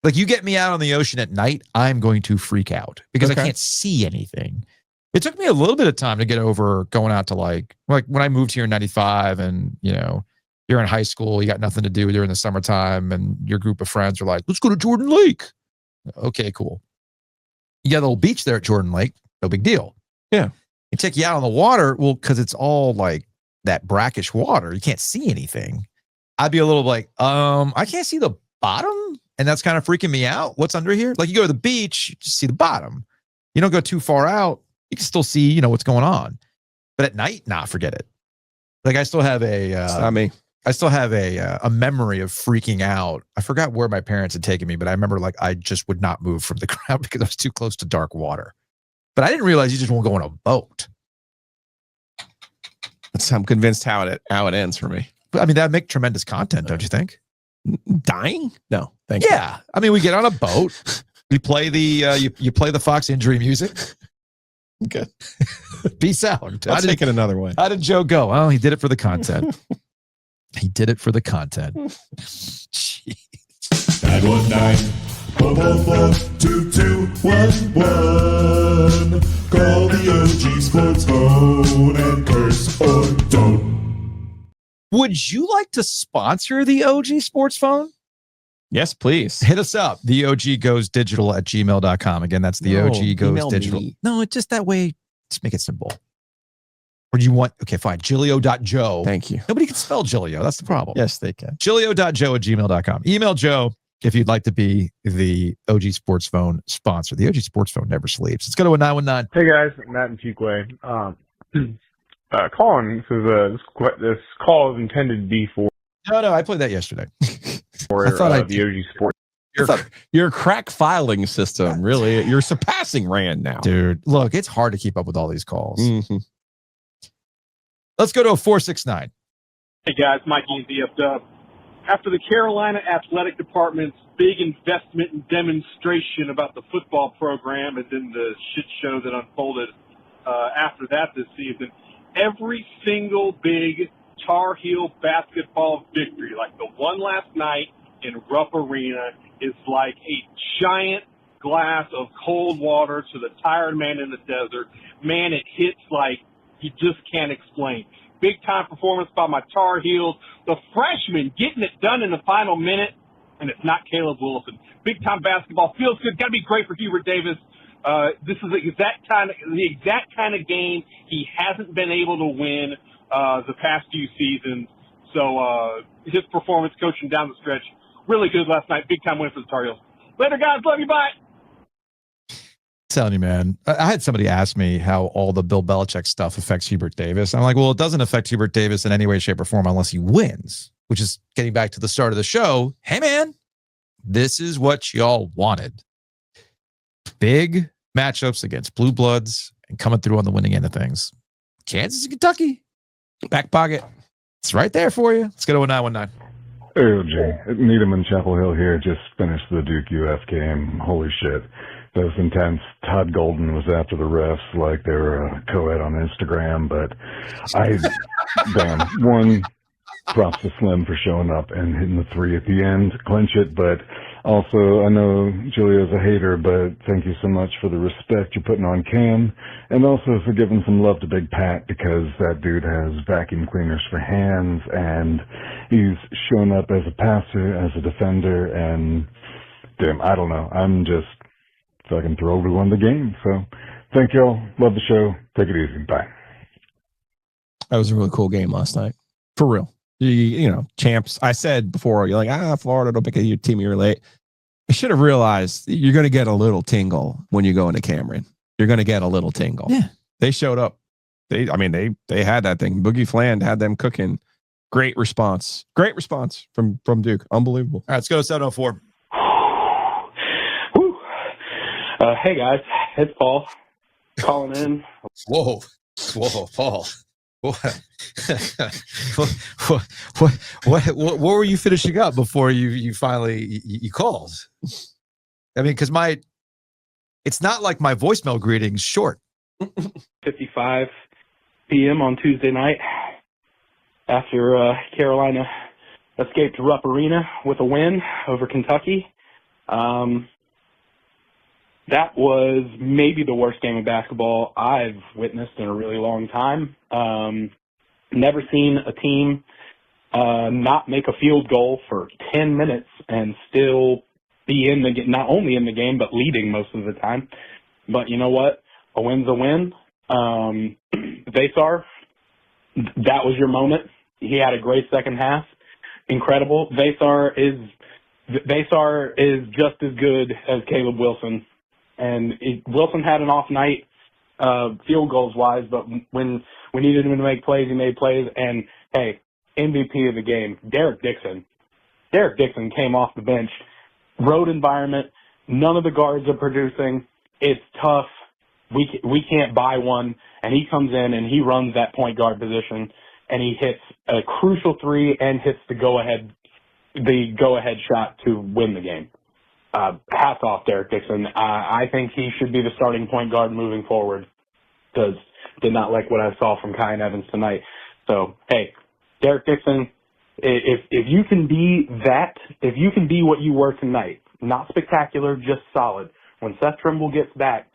Like you get me out on the ocean at night, I'm going to freak out because I can't see anything. It took me a little bit of time to get over going out to like when I moved here in 95 and, you're in high school, you got nothing to do during the summertime and your group of friends are like, let's go to Jordan Lake. Okay, cool. You got a little beach there at Jordan Lake. No big deal. Yeah. They take you out on the water, well, because it's all like that brackish water. You can't see anything. I'd be a little like, I can't see the bottom, and that's kind of freaking me out. What's under here? Like you go to the beach, you just see the bottom. You don't go too far out, you can still see, what's going on. But at night, forget it. Like I still have it's not me. I still have a memory of freaking out. I forgot where my parents had taken me, but I remember like I just would not move from the ground because I was too close to dark water. But I didn't realize you just won't go on a boat. I'm convinced how it ends for me. But I mean, that'd make tremendous content, don't you think? Dying? No, thank you. Yeah. I mean, we get on a boat. We play the you play the Fox injury music. Okay. Peace out. I'll take it another way. How did Joe go? Oh, he did it for the content. He did it for the content. Jeez. 919-444-2211. Call the OG Sports phone and curse or don't. Would you like to sponsor the OG Sports phone? Yes, please. Hit us up. The OG goes digital at gmail.com. Again, that's the OG goes digital. Me. No, it's just that way. Just make it simple. Or do you want, okay, fine. Gilio.joe. Thank you. Nobody can spell Gilio. That's the problem. Yes, they can. Gilio.joe at gmail.com. Email Joe if you'd like to be the OG Sports Phone sponsor. The OG Sports Phone never sleeps. Let's go to a 919. Hey guys, Matt and Fuquay. Calling because this call is intended to be for No, I played that yesterday. the OG Sports. Your crack filing system, really, you're surpassing Rand now. Dude, look, it's hard to keep up with all these calls. Mm-hmm. Let's go to a 469. Hey guys, Mike E. VFW. After the Carolina Athletic Department's big investment and demonstration about the football program and then the shit show that unfolded after that this season, every single big Tar Heel basketball victory, like the one last night in Rupp Arena, is like a giant glass of cold water to the tired man in the desert. Man, it hits like you just can't explain. Big time performance by my Tar Heels. The freshman getting it done in the final minute, and it's not Caleb Wilson. Big time basketball feels good. Got to be great for Hubert Davis. This is the exact kind of game he hasn't been able to win the past few seasons. So his performance coaching down the stretch, really good last night. Big time win for the Tar Heels. Later, guys. Love you. Bye. Telling you, man, I had somebody ask me how all the Bill Belichick stuff affects Hubert Davis. I'm like, well, it doesn't affect Hubert Davis in any way, shape, or form unless he wins, which is getting back to the start of the show. Hey, man, this is what y'all wanted. Big matchups against Blue Bloods and coming through on the winning end of things. Kansas and Kentucky, back pocket. It's right there for you. Let's go to a 919. Hey, OG. Needham and Chapel Hill here. Just finished the Duke UF game. Holy shit. That was intense. Todd Golden was after the refs like they were co-ed on Instagram, but one, props to Slim for showing up and hitting the three at the end to clinch it, but also I know Julio's a hater, but thank you so much for the respect you're putting on Cam, and also for giving some love to Big Pat, because that dude has vacuum cleaners for hands, and he's shown up as a passer, as a defender, and damn, I don't know. I'm just fucking thrilled we won the game. So thank y'all. Love the show. Take it easy. Bye. That was a really cool game last night. For real. You know, champs. I said before, you're like, Florida, don't pick a team you're late. I should have realized you're going to get a little tingle when you go into Cameron. You're going to get a little tingle. Yeah. They showed up. They had that thing. Boogie Fland had them cooking. Great response. Great response from Duke. Unbelievable. All right, let's go to 704. Hey guys, it's Paul calling in. Whoa, Paul. What were you finishing up before you finally you called? I mean, because it's not like my voicemail greeting's short. 55 p.m. on Tuesday night after Carolina escaped Rupp Arena with a win over Kentucky. That was maybe the worst game of basketball I've witnessed in a really long time. Never seen a team not make a field goal for 10 minutes and still be in the game, not only in the game, but leading most of the time. But you know what? A win's a win. Vasar, that was your moment. He had a great second half. Incredible. Vasar is just as good as Caleb Wilson. And Wilson had an off night field goals wise, but when we needed him to make plays, he made plays. And hey, MVP of the game, Derek Dixon. Derek Dixon came off the bench. Road environment. None of the guards are producing. It's tough. We can't buy one. And he comes in and he runs that point guard position, and he hits a crucial three and hits the go ahead shot to win the game. Hats off, Derek Dixon. I think he should be the starting point guard moving forward, because did not like what I saw from Kyan Evans tonight. So, hey, Derek Dixon, if you can be that, if you can be what you were tonight, not spectacular, just solid. When Seth Trimble gets back,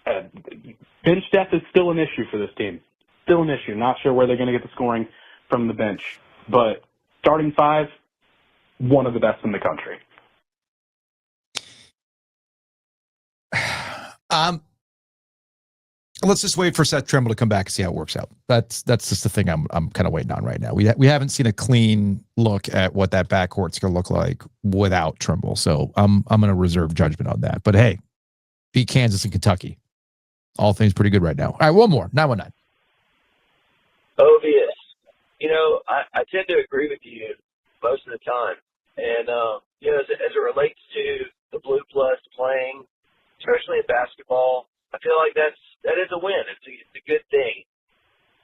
bench depth is still an issue for this team. Still an issue. Not sure where they're going to get the scoring from the bench. But starting five, one of the best in the country. Let's just wait for Seth Trimble to come back and see how it works out. That's just the thing I'm kind of waiting on right now. We haven't seen a clean look at what that backcourt's going to look like without Trimble. So I'm going to reserve judgment on that. But hey, beat Kansas and Kentucky. All things pretty good right now. All right, one more. 919. Ovies. You know, I tend to agree with you most of the time. And, you know, as a relates to the blue bloods playing, especially in basketball, I feel like that is a win. It's a good thing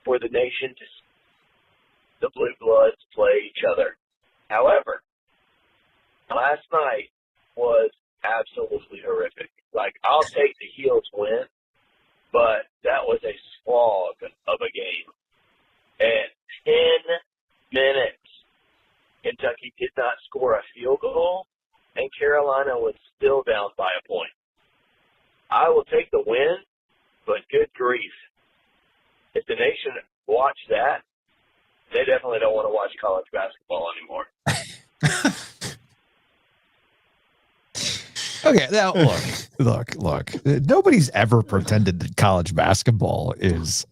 for the nation to see the blue bloods play each other. However, last night was absolutely horrific. Like, I'll take the Heels win, but that was a slog of a game. And 10 minutes, Kentucky did not score a field goal, and Carolina was still down by a point. I will take the win, but good grief. If the nation watched that, they definitely don't want to watch college basketball anymore. Okay, now look. Nobody's ever pretended that college basketball is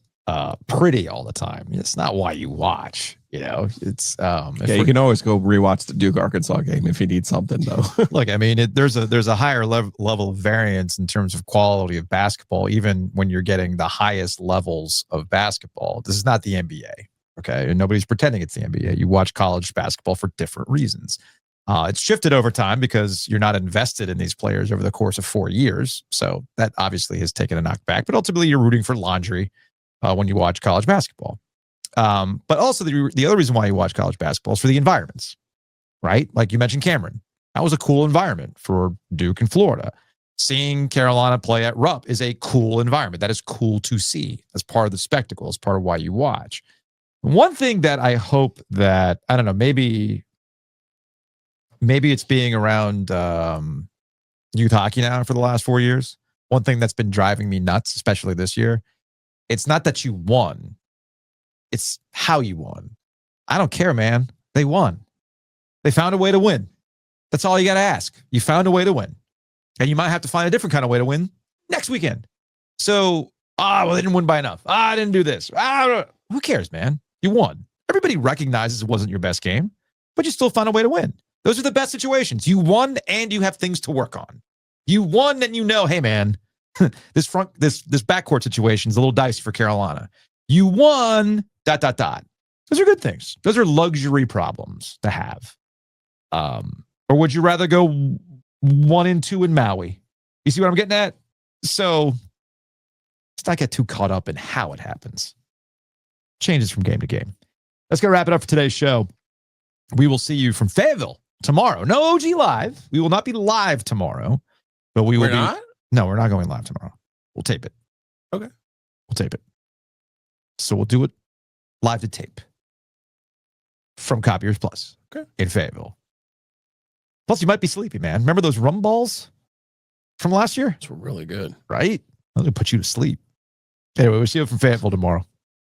pretty all the time. It's not why you watch. You know, it's you can always go rewatch the Duke Arkansas game if you need something, though. Look, I mean, there's a higher level of variance in terms of quality of basketball, even when you're getting the highest levels of basketball. This is not the NBA, okay? And nobody's pretending it's the NBA. You watch college basketball for different reasons. It's shifted over time because you're not invested in these players over the course of 4 years. So that obviously has taken a knockback. But ultimately, you're rooting for laundry when you watch college basketball. But also the other reason why you watch college basketball is for the environments, right? Like you mentioned, Cameron. That was a cool environment for Duke and Florida. Seeing Carolina play at Rupp is a cool environment. That is cool to see as part of the spectacle, as part of why you watch. One thing that I hope that, I don't know, maybe it's being around youth hockey now for the last 4 years. One thing that's been driving me nuts, especially this year, it's not that you won. It's how you won. I don't care, man. They won. They found a way to win. That's all you got to ask. You found a way to win. And you might have to find a different kind of way to win next weekend. So, well, they didn't win by enough. I didn't do this. Who cares, man? You won. Everybody recognizes it wasn't your best game, but you still found a way to win. Those are the best situations. You won and you have things to work on. You won and you know, hey, man, this backcourt situation is a little dicey for Carolina. You won, ... Those are good things. Those are luxury problems to have. Or would you rather go 1-2 in Maui? You see what I'm getting at? So let's not get too caught up in how it happens. Changes from game to game. Let's go wrap it up for today's show. We will see you from Fayetteville tomorrow. No OG Live. We will not be live tomorrow, but we will be. Not? No, we're not going live tomorrow. We'll tape it. Okay. We'll tape it. So we'll do it live to tape from Copiers Plus in Fayetteville. Plus, you might be sleepy, man. Remember those rum balls from last year? Those were really good. Right? I'm going to put you to sleep. Anyway, we'll see you from Fayetteville tomorrow.